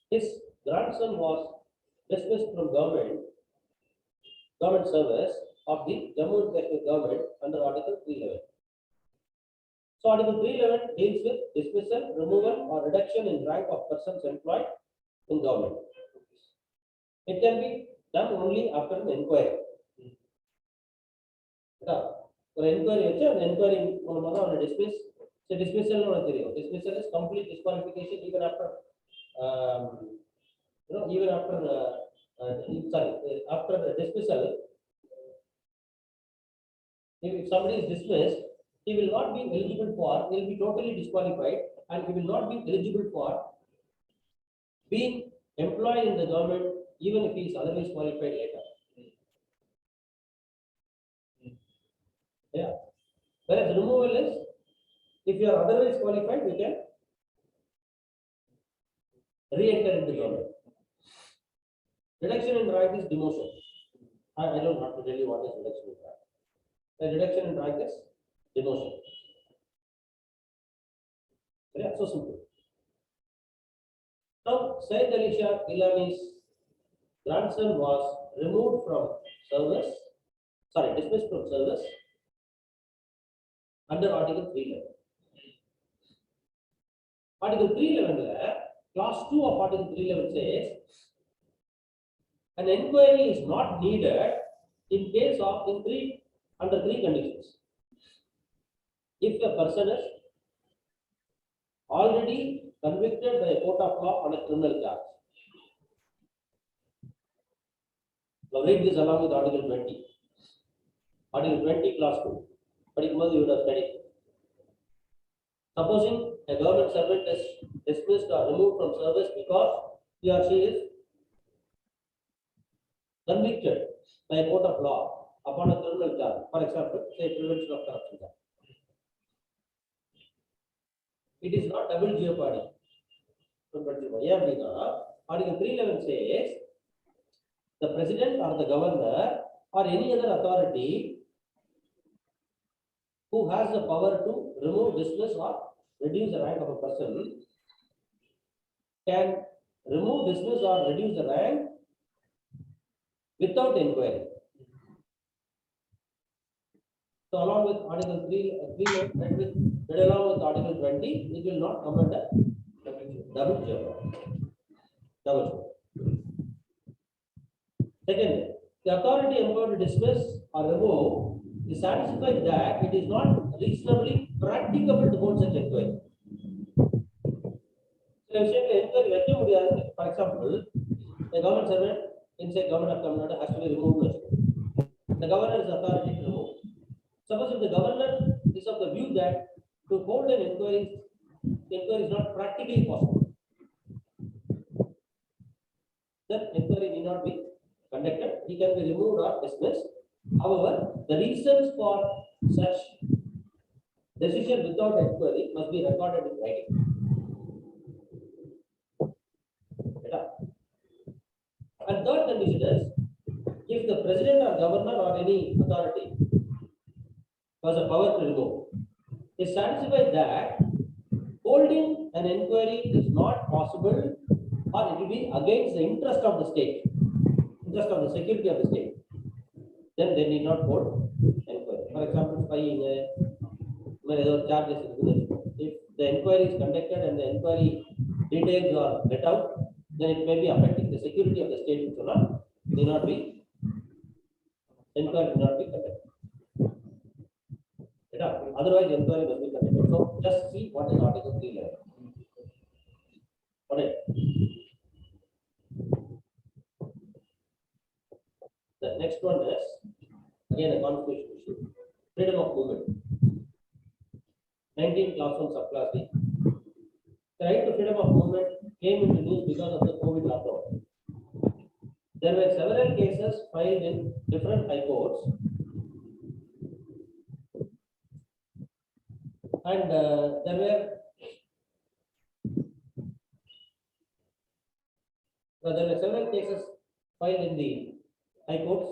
his grandson was dismissed from government service of the Jammu and Kashmir government under Article 311. So Article 311 deals with dismissal, removal or reduction in rank of persons employed in government. It can be done only after an inquiry. Inquiry dismiss. So dismissal is complete disqualification even after after the dismissal. If somebody is dismissed, he will not be eligible for, he will be totally disqualified and he will not be eligible for being employed in the government even if he is otherwise qualified later. Yeah. Whereas removal is, if you are otherwise qualified, you can re-enter in the government. Reduction in rank is demotion. I don't have to tell you what is reduction in rank. The reduction in rank is demotion. Yeah, so simple. Now, Syed Alisha Gilani's grandson was removed from service, dismissed from service under Article 311. Article 311, Clause 2 of Article 311 says, an inquiry is not needed in case of under three conditions. If a person is already convicted by a court of law on a criminal charge. Now read this along with Article 20. Article 20, Clause 2. But you would have studied. Supposing a government servant is dismissed or removed from service because he or she is convicted by a court of law upon a criminal charge, for example, say prevention of corruption charge. It is not double jeopardy. Article 311 says the president or the governor or any other authority who has the power to remove, dismiss or reduce the rank of a person can remove, dismiss or reduce the rank without inquiry. So along with Article 3, along with Article 20, it will not come under double jeopardy. Second, the authority empowered to dismiss or remove is satisfied that it is not reasonably practicable to hold such inquiry. So, inquiry, for example, a government servant inside government of Tamil Nadu has to be removed. The governor is authority to remove. Suppose if the governor is of the view that to hold an inquiry is not practically possible, then inquiry need not be conducted. He can be removed or dismissed. However, the reasons for such decision without inquiry must be recorded in writing. And third condition is, if the president or governor or any authority has a power to remove, is satisfied that holding an inquiry is not possible, or it will be against the interest of the state, interest of the security of the state, then they need not hold inquiry. For example, spying, charges. If the inquiry is conducted and the inquiry details are let out, then it may be affecting the security of the state, which will not, may not be, inquiry will not be conducted. Otherwise, inquiry must be conducted. So just see what is Article 311. Alright. The next one is again a constitutional issue. Freedom of movement. 19 class 1 subclass D. The right to freedom of movement came into news because of the COVID lockdown. There were several cases filed in different high courts, and there were several cases filed in the high courts,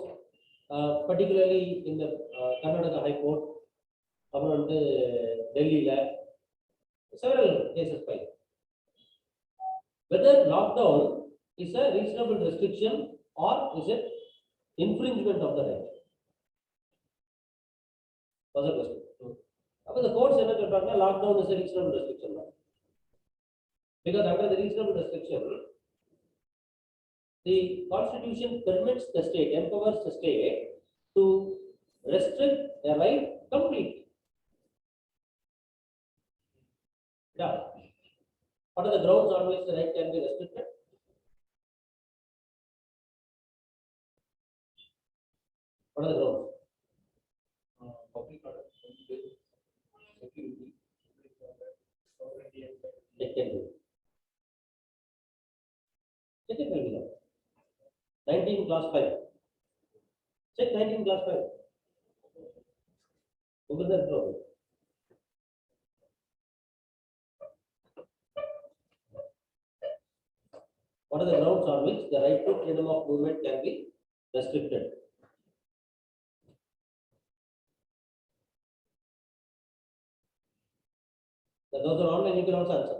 particularly in the Karnataka High Court, around Delhi lab, several cases filed. Whether lockdown is a reasonable restriction or is it infringement of the right? Was a question. But the courts are talking lockdown is a reasonable restriction now. Because under the reasonable restriction, the Constitution permits the state, empowers the state to restrict a right completely. Yeah. What are the grounds on which the right can be restricted? What are the grounds? Public order, security. It can be. Check it will be now. 19 class 5. Check 19 class 5. Open that door. What are the grounds on which the right to freedom of movement can be restricted? Those are online, you can also answer.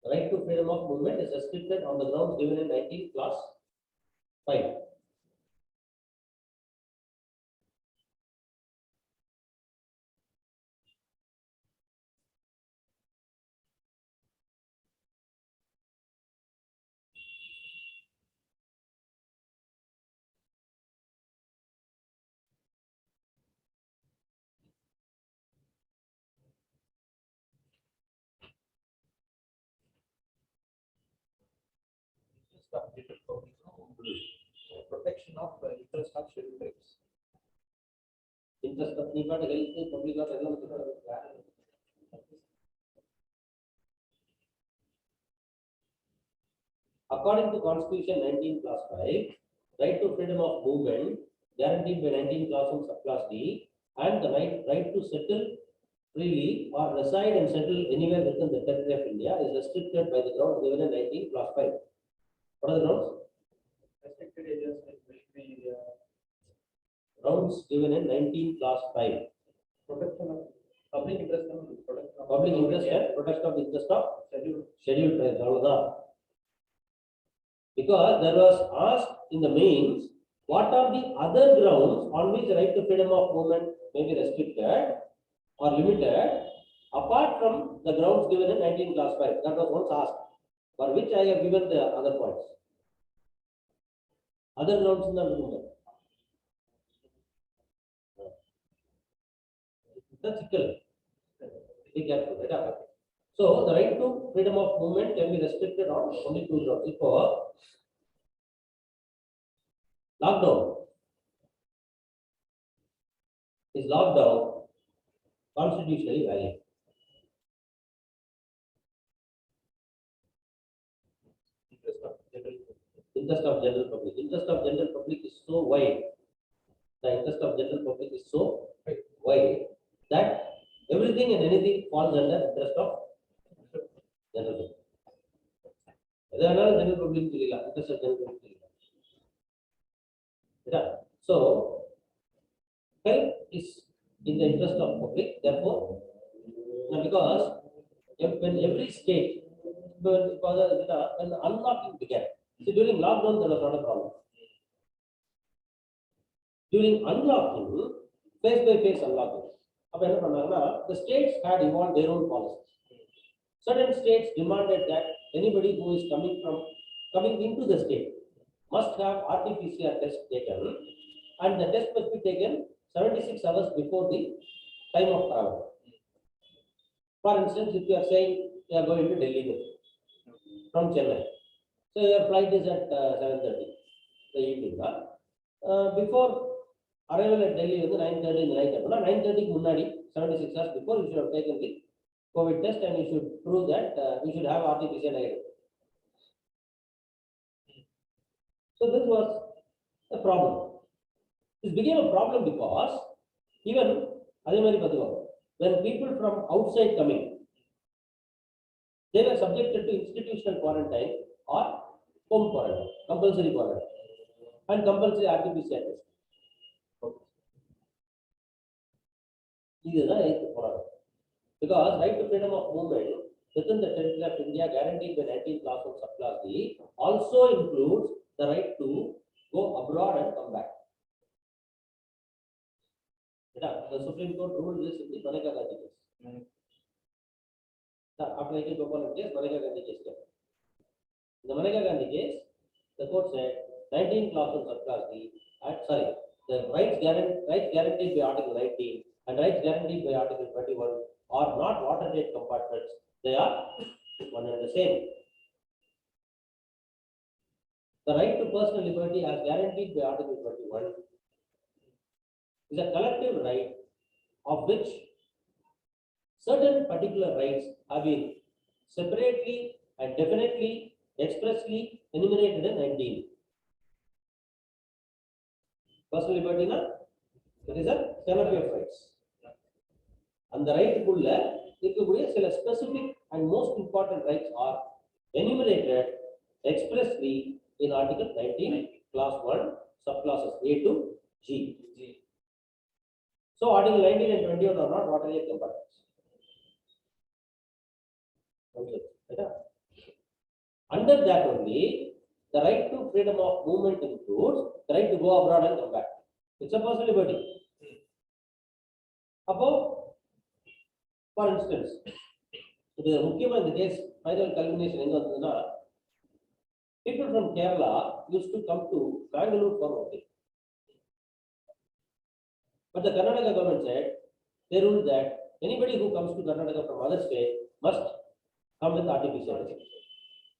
The right to freedom of movement is restricted on the grounds given in 19 class 5. Protection of interest of scheduled tribes. Interest of the health, public health, according to Constitution 19 class 5, right to freedom of movement guaranteed by 19 class 1 subclass D, and the right to settle freely or reside and settle anywhere within the territory of India is restricted by the grounds given in 19 class 5. What are the grounds? Restricted areas like military area. Grounds given in 19 class 5. Protection of public interest and protection of Public interest and protection of the interest of scheduled tribes. Because there was asked in the mains, what are the other grounds on which the right to freedom of movement may be restricted or limited apart from the grounds given in 19 class 5? That was once asked, for which I have given the other points. Other grounds in the movement. That's equal. Be careful, right? So the right to freedom of movement can be restricted on only 2 grounds. For lockdown, is lockdown constitutionally valid? Interest of general public. Interest of general public is so wide. The interest of general public is so wide that everything and anything falls under interest of general public. General public interest of general public. So health is in the interest of public. Therefore, because when every state, when the unlocking began. See, during lockdown, there was not a problem. During unlocking, phase by phase unlocking, the states had evolved their own policies. Certain states demanded that anybody who is coming into the state must have RT-PCR test taken, and the test must be taken 76 hours before the time of travel. For instance, if you are saying you are going to Delhi from Chennai, so your flight is at 7:30 the evening. Before arrival at Delhi is 9:30 in the night. 9:30 munnadi, 76 hours before, you should have taken the COVID test and you should prove that you should have RT-PCR negative. So this was a problem. This became a problem because even when people from outside coming, they were subjected to institutional quarantine or home quarantine, compulsory quarantine, and compulsory RT-PCR test. Because right to freedom of movement within the territory of India guaranteed by 19th clause of subclass D also includes the right to go abroad and come back. The Supreme Court ruled this in the Maneka Gandhi case. After 19 component case, Maneka Gandhi case. In the Maneka Gandhi case, the court said 19th clause of subclass D, the rights guaranteed by Article 19 and rights guaranteed by Article 21 are not watertight compartments. They are one and the same. The right to personal liberty as guaranteed by Article 21 is a collective right of which certain particular rights have been separately and definitely expressly enumerated in 19. Personal liberty, that is a canopy of rights. And the right to specific and most important rights are enumerated expressly in Article 19, Class 1, subclasses A to G. So Article 19 and 21 are not watertight compartments. Under that only, the right to freedom of movement includes the right to go abroad and come back. It's a personal liberty. Above, for instance, the Mukhyaman in the case, final culmination, people from Kerala used to come to Bangalore for voting. But the Karnataka government said, they ruled that anybody who comes to Karnataka from other state must come with RT-PCR test.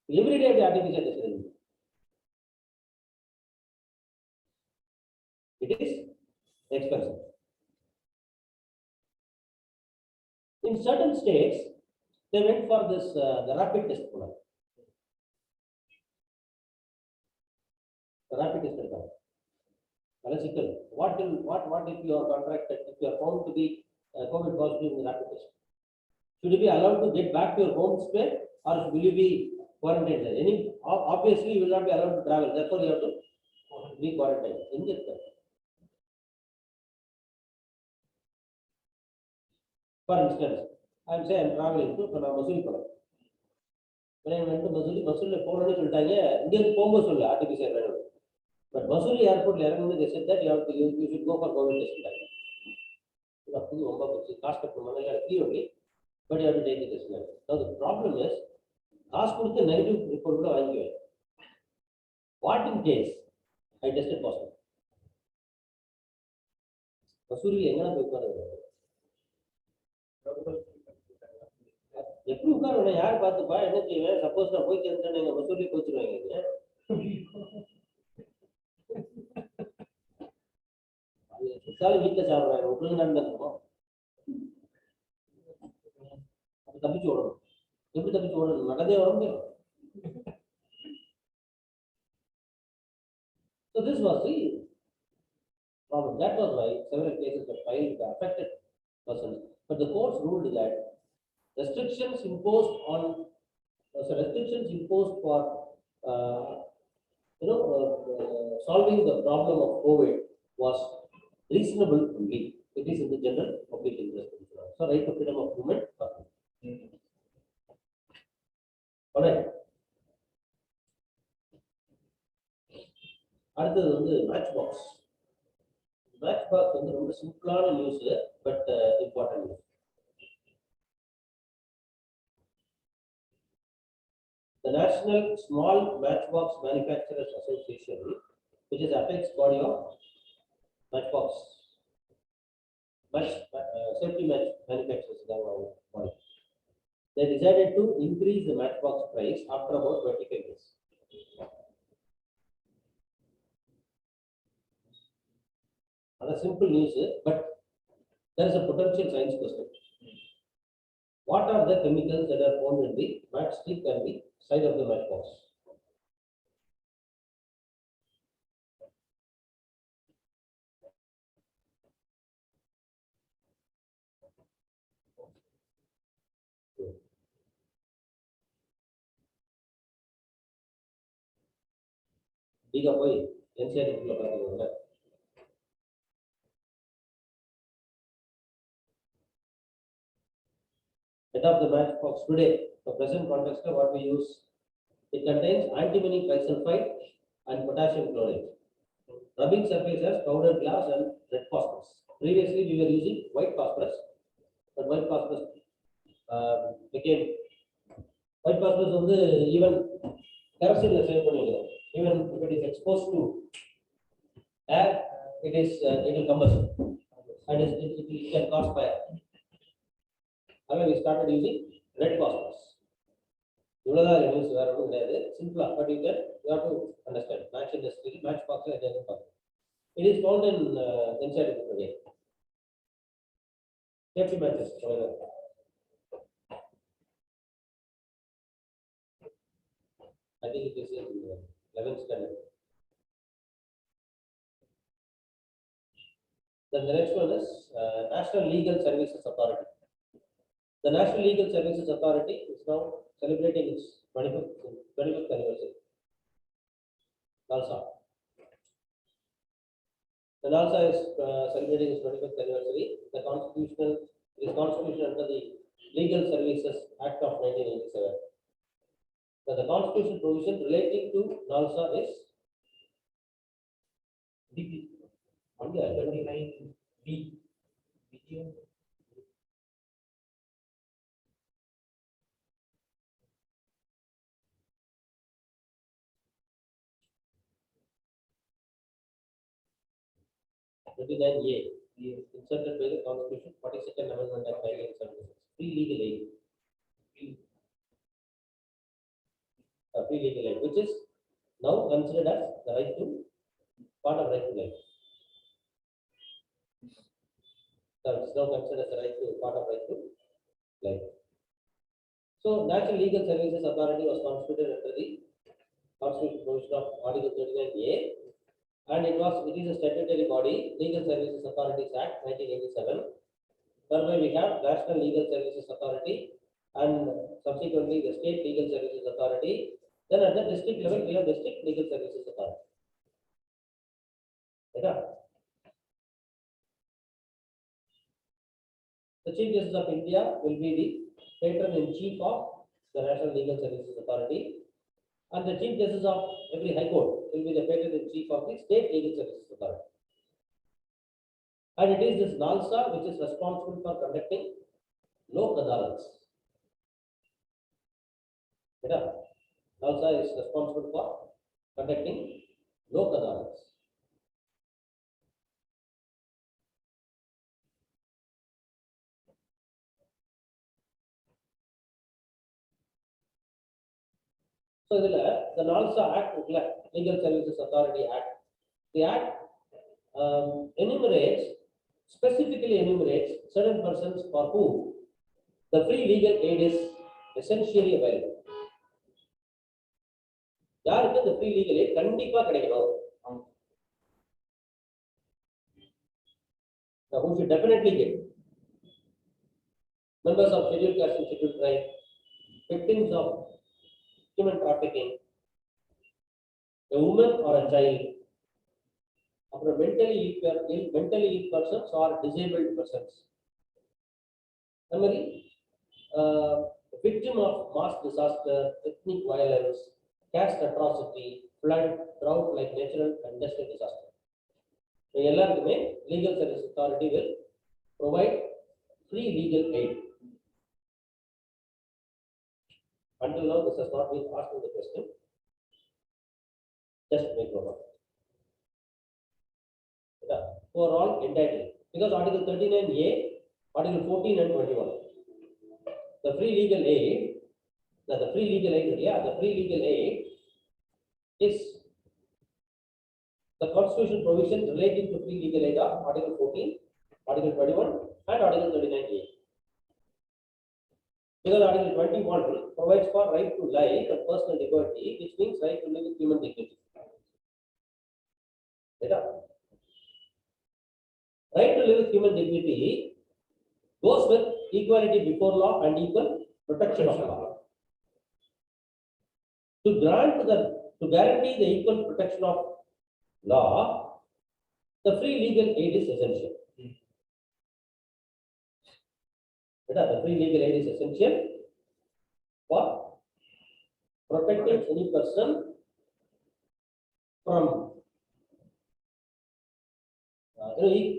Every day the RT-PCR test. It is expensive. In certain states, they went for this the rapid test. The rapid test. What if you are contracted, if you are found to be COVID positive in the rapid test? Should you be allowed to get back to your home state or will you be quarantined there? Obviously, you will not be allowed to travel. Therefore, you have to be quarantined. For instance, I am saying I am traveling to Missouri. When I went to Missouri, Indian RT-PCR. But Missouri airport, they said that you should go for COVID test. Cost of free only, but you have to take the test. Now the problem is, cost put the negative report. What in case I tested positive? Missouri, suppose Missouri வீட்டுல சாப்பிடுறாங்க தப்பிச்சு ஓடணும் எப்படி தப்பிச்சு ஓடணும் நடந்தே வர முடியும். So this was the problem. That was why several cases were filed by affected persons, but the courts ruled that restrictions imposed for solving the problem of COVID was reasonable only. It is in the general public interest. So right to freedom of movement. Alright. அடுத்தது வந்து match box. Match box வந்து ரொம்ப சிம்பிளான news, but important news. The National Small Matchbox Manufacturers Association, which is apex body of matchbox, safety match manufacturers body. They decided to increase the matchbox price after about 25 years. That's a simple news, but there is a potential science question. What are the chemicals that are found in the matchstick and the side of the matchbox? Diga boy, NCERT kulla paathukonga. Head of the matchbox today, for present context, what we use, it contains antimony trisulfide and potassium chloride. Rubbing surface has powdered glass and red phosphorus. Previously, we were using white phosphorus, but white phosphorus became white phosphorus on the even kerosene la save pannidrom. Even if it is exposed to air, it will combust and it can cause fire. However, we started using red phosphorus. இவ்வளவுதான் news, வேற ஒன்றும் கிடையாது. சிம்பிளா, but you have to understand. Match industry, match box என்னன்னு பாருங்க. It is found in inside the again. Safety matches. I think it is in 11th standard. Then the next one is National Legal Services Authority. The National Legal Services Authority is now celebrating its 25th anniversary. NALSA. The NALSA is celebrating its 25th anniversary. The constitution under the Legal Services Act of 1987. So the constitution provision relating to NALSA is DP 29B. 29A is inserted by the Constitution, 42nd Amendment Act 1976. Free legal aid. Free legal aid, which is now considered as the right to part of right to life. So it's now considered as the right to part of right to life. So National Legal Services Authority was constituted under the Constitution provision of Article 39A. And it is a statutory body, Legal Services Authorities Act 1987. Thereby we have National Legal Services Authority and subsequently the State Legal Services Authority. Then at the district level we have District Legal Services Authority. Okay. The Chief Justice of India will be the patron in chief of the National Legal Services Authority. And the Chief Justice of every High Court will be the patron in chief of the State Legal Services Authority. And it is this NALSA which is responsible for conducting Lok Adalats. NALSA is responsible for conducting Lok Adalats. So the NALSA Act, Legal Services Authority Act, the Act specifically enumerates certain persons for whom the free legal aid is essentially available. யாருக்கு the free legal aid கண்டிப்பா கிடைக்கணும்? Now, who should definitely get? Members of scheduled caste and scheduled tribe, victims of human trafficking, a woman or a child, mentally ill persons or disabled persons. victim of mass disaster, ethnic violence, caste atrocity, flood, drought like natural and industrial disaster. எல்லாருக்குமே legal service authority will provide free legal aid. Until now, this has not been asked in the question. Just make note of it. Yeah. For all entitled, because Article 39A, Article 14 and 21, the free legal aid, the free legal aid, the free legal aid is the constitutional provision relating to free legal aid of Article 14, Article 21, and Article 39A. Because Article 21 provides for right to life and personal liberty, which means right to live with human dignity. Right to live with human dignity goes with equality before law and equal protection of law. To guarantee the equal protection of law, the free legal aid is essential. The free legal aid is essential for protecting any person from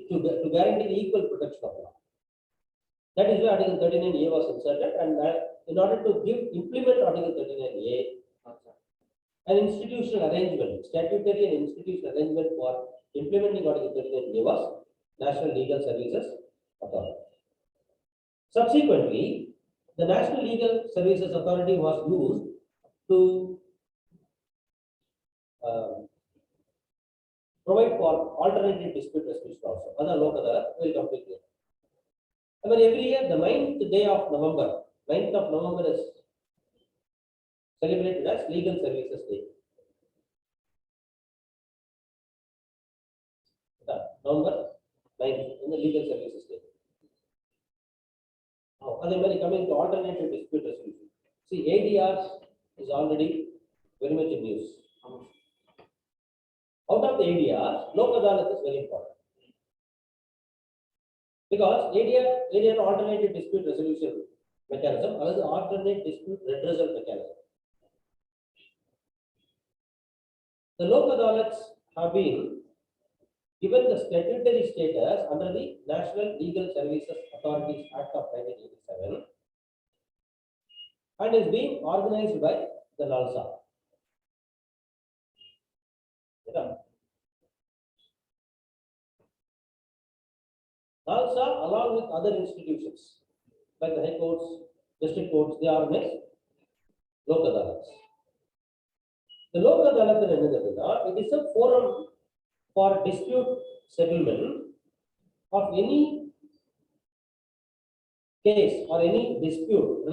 to guarantee the equal protection of law. That is why Article 39A was inserted, and in order to implement Article 39A, an institutional arrangement, statutory and institutional arrangement for implementing Article 39A was National Legal Services Authority. Subsequently, the National Legal Services Authority was used to provide for alternative dispute resolution also. Other local will complete it. I mean, every year, the 9th day of November, 9th of November is celebrated as Legal Services Day. November 9th in the Legal Services Day. Now, coming to alternative dispute resolution. See, ADRs is already very much in use. Out of the ADRs, Lok Adalat is very important. Because ADR alternative dispute resolution mechanism or the alternate dispute redressal mechanism. The Lok Adalats have been given the statutory status under the National Legal Services Authorities Act of 1987 and is being organized by the NALSA. NALSA, along with other institutions like the High Courts, District Courts, they organize Lok Adalats. The Lok Adalat it is a forum for dispute settlement of any case or any dispute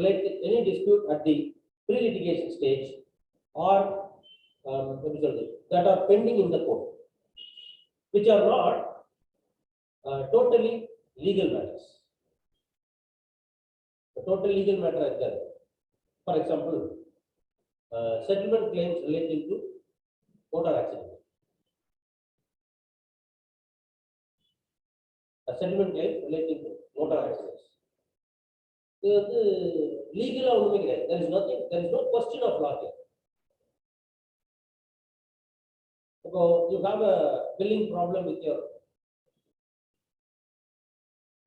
at the pre-litigation stage or that are pending in the court, which are not totally legal matters. The total legal matter is there. For example, settlement claims relating to motor accident. A settlement claim relating to motor accidents. Legal, there is nothing, there is no question of law here. So you have a billing problem with your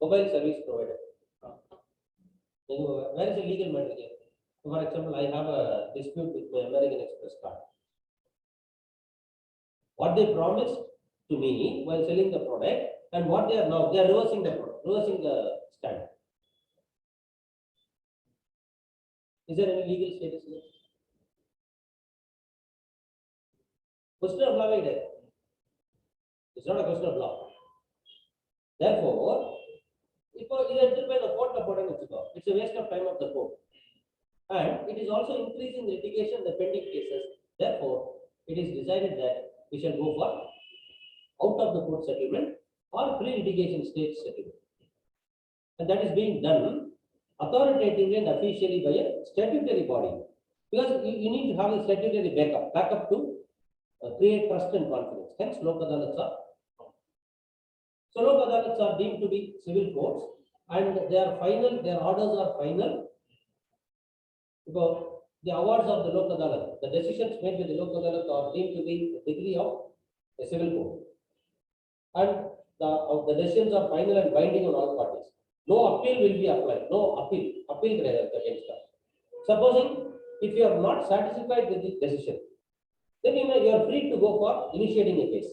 mobile service provider. Where is the legal matter here? For example, I have a dispute with my American Express card. What they promised to me while selling the product and what they are now, they are reversing the product, reversing the standard. Is there any legal status here? Question of law is there. It's not a question of law. Therefore, it's a waste of time of the court. And it is also increasing the litigation, the pending cases. Therefore, it is decided that we shall go for out of the court settlement or pre-litigation stage settlement. And that is being done authoritatively and officially by a statutory body. Because you need to have a statutory backup to create trust and confidence. Hence, Lok Adalats are. So, Lok Adalats are deemed to be civil courts and they are final, their orders are final Because the awards of the Lok Adalat, the decisions made by the Lok Adalat are deemed to be a degree of a civil court. And the decisions are final and binding on all parties. No appeal will be applied. No appeal against that. Supposing if you are not satisfied with the decision, then you are free to go for initiating a case.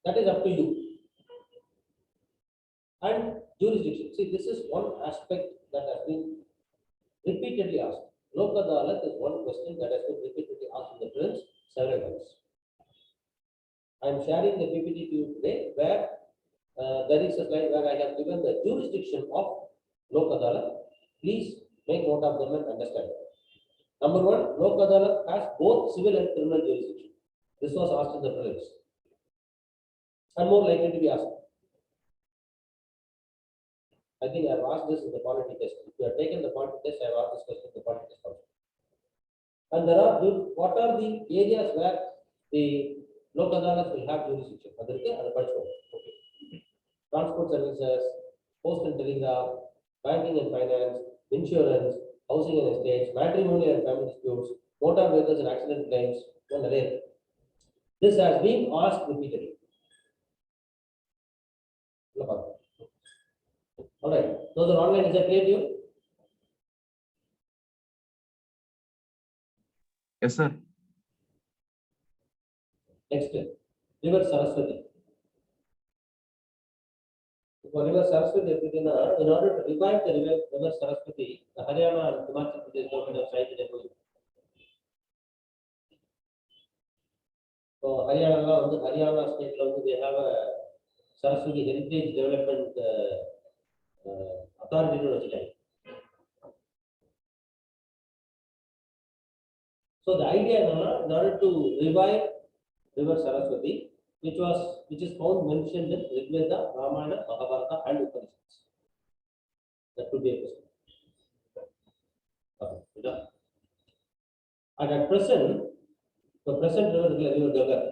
That is up to you. And jurisdiction. See, this is one aspect that has been repeatedly asked. Lok Adalat is one question that has been repeatedly asked in the prelims several times. I am sharing the PPT to you today, where there is a slide where I have given the jurisdiction of Lok Adalat. Please make note of them and understand. Number one, Lok Adalat has both civil and criminal jurisdiction. This was asked in the prelims, and more likely to be asked. I think I have asked this in the quality test. If you have taken the quality test, I have asked this question in the quality test also. And there are, what are the areas where the Lok Adalat will have jurisdiction? Okay. Transport services, post and telegraph, banking and finance, insurance, housing and estates, matrimonial and family disputes, motor vehicles and accident claims, and other. This has been asked repeatedly. All right, those are online. Is that clear to you? Yes, sir. Next, River Saraswati. For River Saraswati, in order to revive the River Saraswati, the Haryana and Himachal Pradesh government have signed an MOU. So Haryana state, they have a Saraswati Heritage Development Authority to Rajasthan. So the idea is in order to revive River Saraswati, which is found mentioned in Rigveda, Ramayana, Mahabharata, and Upanishads. That could be a question. And at present, the present river is River Gagar.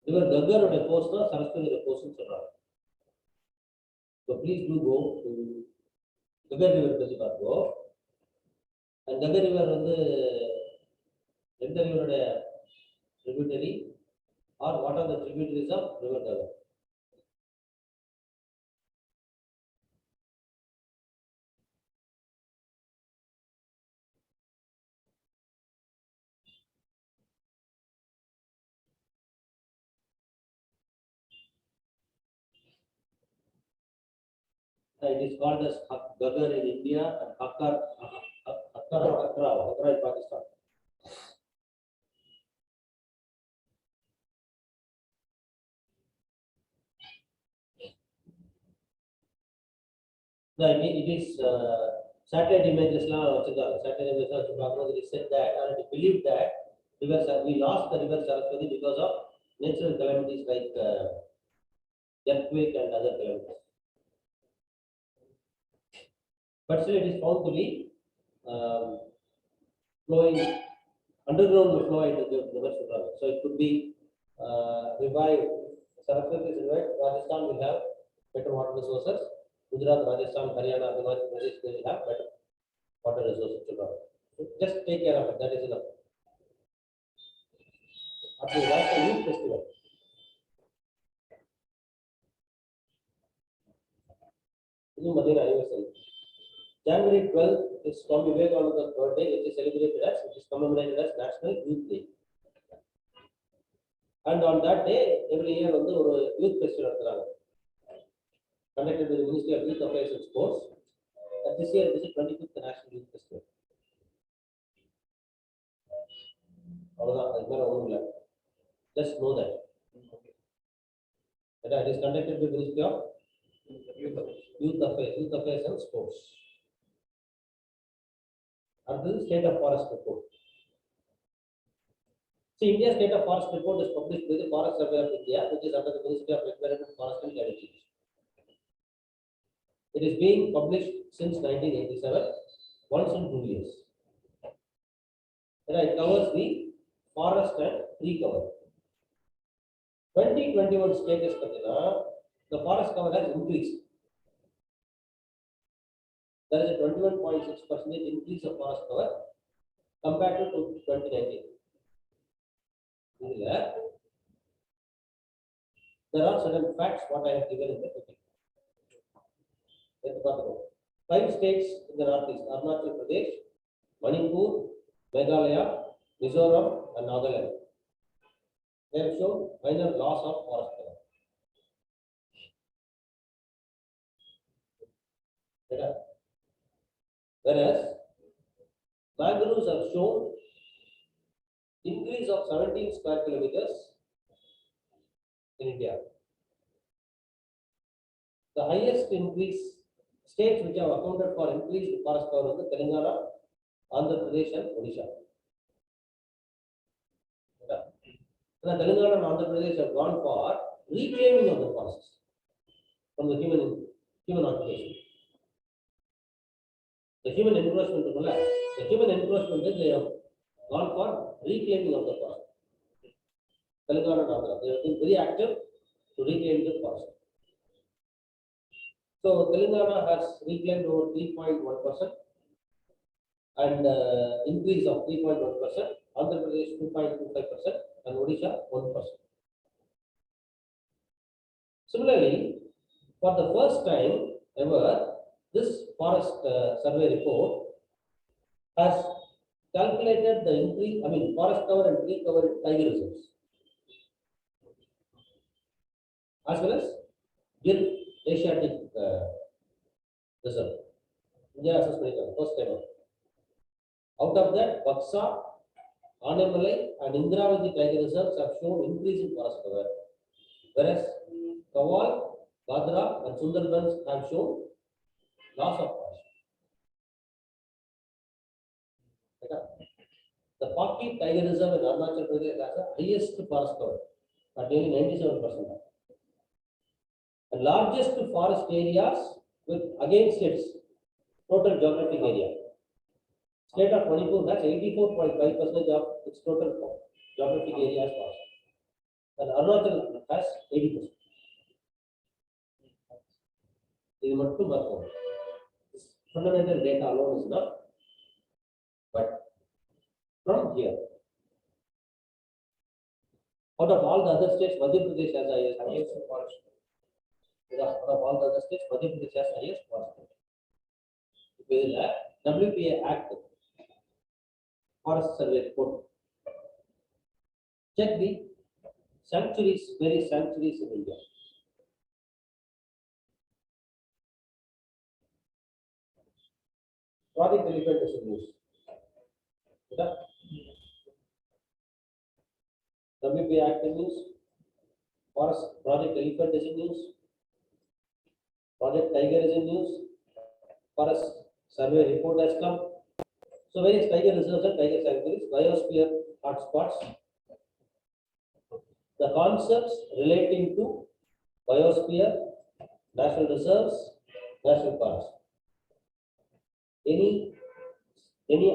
River Gagar would oppose the Saraswati oppose in Sonora. So please do go to Gagar River go. And Gagar River is the river tributary, or what are the tributaries of River Gagar? It is called as Gagar in India and Hakkar in Pakistan. It is satellite images. Satellite images. It is said that, and it believed that we lost the River Saraswati because of natural calamities like earthquake and other calamities. But still, it is found to be flowing underground flow into the River Saraswati. So it could be revived. Saraswati is revived. Rajasthan will have better water resources. Gujarat, Rajasthan, Haryana, Himachal Pradesh, they will have better water resources. So just take care of it. That is enough. After that's a youth festival. January 12th is Swami Vivekananda's birthday, which is celebrated as, which is commemorated as National Youth Day. And on that day, every year, a youth festival conducted by the Ministry of Youth Affairs and Sports. And this year, this is 25th National Youth Festival. Just know that. It is conducted by the Ministry of Youth Affairs and Sports. And this is State of Forest Report. See, India's State of Forest Report is published by the Forest Survey of India, which is under the Ministry of Environment, Forest and Climate Change. It is being published since 1987, once in 2 years. And it covers the forest and tree cover. 2021 status, the forest cover has increased. there is a 21.6% increase of forest cover compared to 2019. There are certain facts what I have given in the topic. Let's talk about 5 states in the northeast: Arunachal Pradesh, Manipur, Meghalaya, Mizoram, and Nagaland. They have shown minor loss of forest cover. Whereas mangroves have shown increase of 17 square kilometers in India. The highest increase states which have accounted for increased forest cover are Telangana, Andhra Pradesh, and Odisha. Telangana and Andhra Pradesh have gone for reclaiming of the forests from the human occupation. The human encroachment is they have gone for reclaiming of the forest. Telangana and Andhra, they have been very active to reclaim the forest. So Telangana has reclaimed over 3.1% and increase of 3.1%, Andhra Pradesh 2.25%, and Odisha 1%. Similarly, for the first time ever, this forest survey report has calculated the increase, forest cover and tree cover in tiger reserves, as well as Gir Asiatic reserve. India assessment first time. Out of that, Baksa, Anamalai, and Indravati tiger reserves have shown increase in forest cover, whereas Kawal, Badra, and Sundarbans have shown loss of forest. The Paki tiger reserve in Arunachal Pradesh has the highest forest cover at nearly 97%. The largest forest areas with against its total geographic area. State of Manipur has 84.5% of its total geographic area as forest, and Arunachal has 80%. This fundamental data alone is not, but from here, out of all the other states, Madhya Pradesh has highest forest. Out of all the other states, Madhya Pradesh has highest forest. WPA Act Forest Survey Report. Check the sanctuaries, various sanctuaries in India. Project Elephant is in use. WPA Act in use. Forest Project Elephant is in use. Project Tiger is in use. Forest Survey Report has come. So various tiger reserves and tiger sanctuaries, biosphere hotspots. The concepts relating to biosphere, national reserves, national forests. Any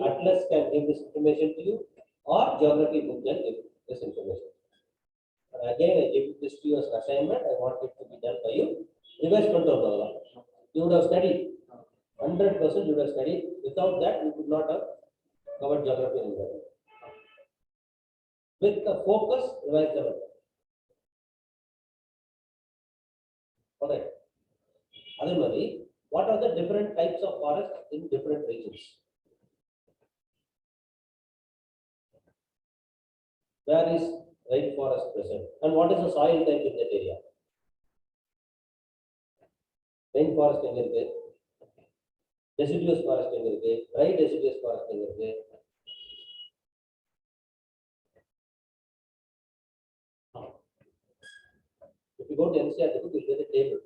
atlas can give this information to you, or geography book can give this information. And again, I give this to you as an assignment. I want it to be done by you. Reversement of the law. You would have studied. 100% you would have studied. Without that, you could not have covered geography and environment. With the focus, revise the level. Okay. Adamari, what are the different types of forests in different regions? Where is rainforest present? And what is the soil type in that area? Rainforest எங்க இருக்கு? Deciduous forest எங்க இருக்கு? Dry deciduous forest எங்க இருக்கு? If you go to NCERT book, you get a table.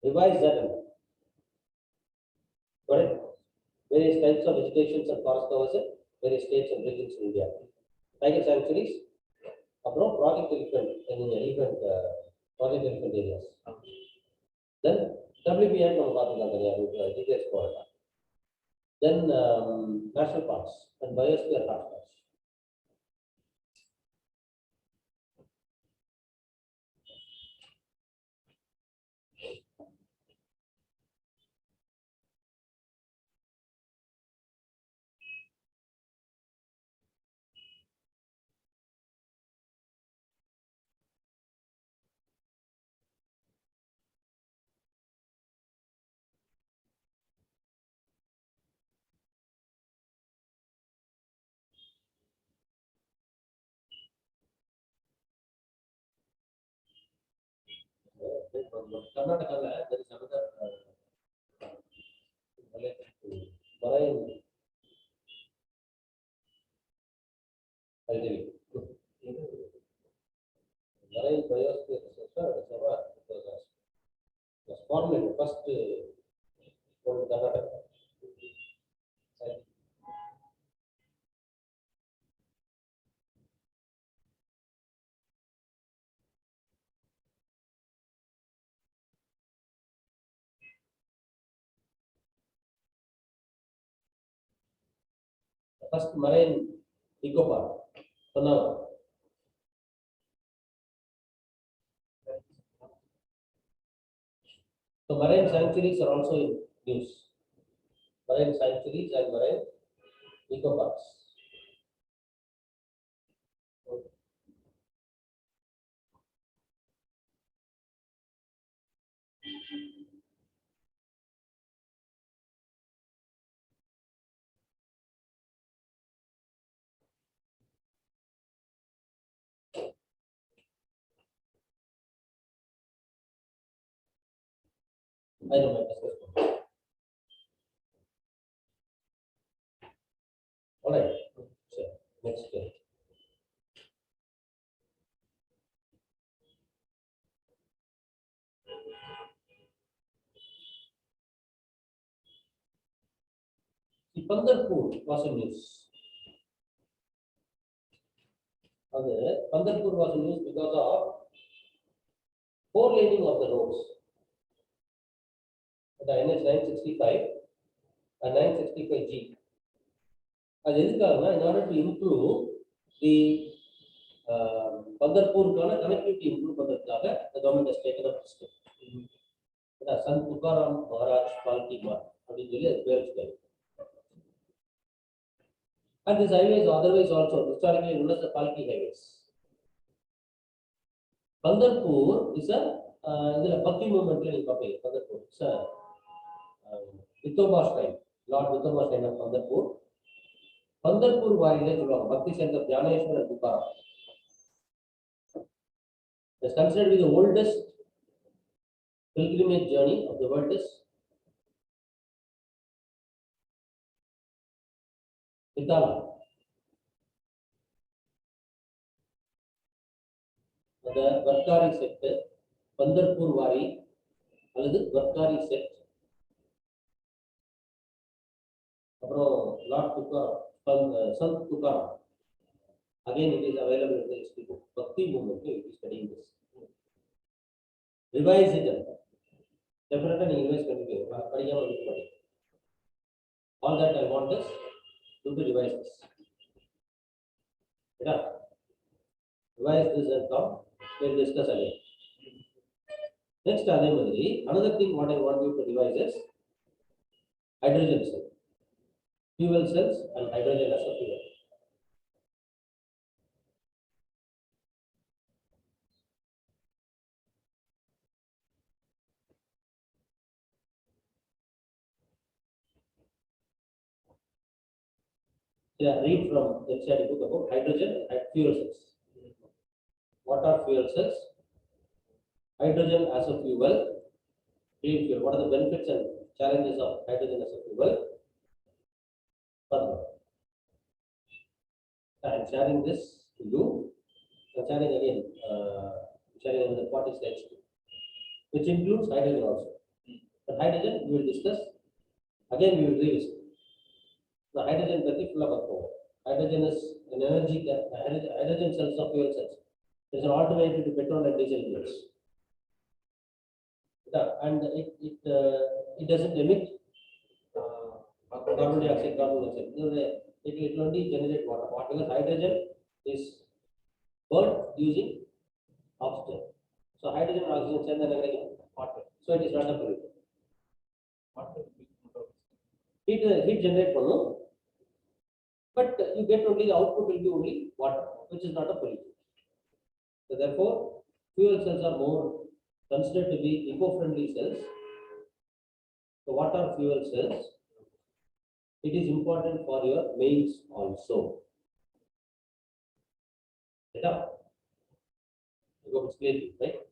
Revise that. Got it? Various types of vegetations and forest covers in various states and regions in India. Tiger sanctuaries, approach project elephant project elephant areas. Then WPN GIAS Potential. Then national parks and biosphere hotspots. Karnataka, there is another related to marine. I'll tell you. Marine biosphere reservoir was formed first from Karnataka. First marine eco park, Panavar. So marine sanctuaries are also in use. Marine sanctuaries and marine eco parks. I know my business. All right. Sure. Next. The Pandharpur was in use. Pandharpur was in use because of four laning of the roads. The NH 965 and 965G. As in order to improve the Pandharpur connectivity improve the government has taken up this step. Sant Tukaram Maharaj Palki Mark. And this highway is otherwise also historically known as the Palki highways. Pandharpur is a Bhakti movement in Pandharpur. It's a Vithoba shrine, Lord Vithoba shrine of Pandharpur. Pandharpur Valley Bhakti Center Ganesh and Tukaram. It's considered to be the oldest pilgrimage journey of the world. Is Vitala. The Varkari sector, Pandharpur Vari, another Varkari set. Lord Tukaram, Sant Tukaram. Again, it is available in the history book. Bhakti movement, it is studying this. Revise it. Definitely, revise continue. All that I want is to revise this. Yeah. Revise this and come. We'll discuss again. Next, another thing what I want you to revise is hydrogen cell. Fuel cells and hydrogen as a fuel. Yeah, read from the NCERT book about hydrogen and fuel cells. What are fuel cells? Hydrogen as a fuel. Clean fuel. What are the benefits and challenges of hydrogen as a fuel? Further. I am sharing this to you. I am sharing again, sharing another 40 slides, which includes hydrogen also. But hydrogen we will discuss. Again, we will revisit. The hydrogen is full of power. Hydrogen is an energy. Hydrogen cells are fuel cells. It is an alternative to petrol and diesel engines. And it doesn't emit carbon dioxide. It will only generate water. Because hydrogen is burnt using oxygen. So hydrogen and oxygen send the water. So it is not a pollutant. Heat generate one, but you get only the output will be only water, which is not a pollutant. So therefore, fuel cells are more considered to be eco-friendly cells. So what are fuel cells? It is important for your mains also. Right? Right?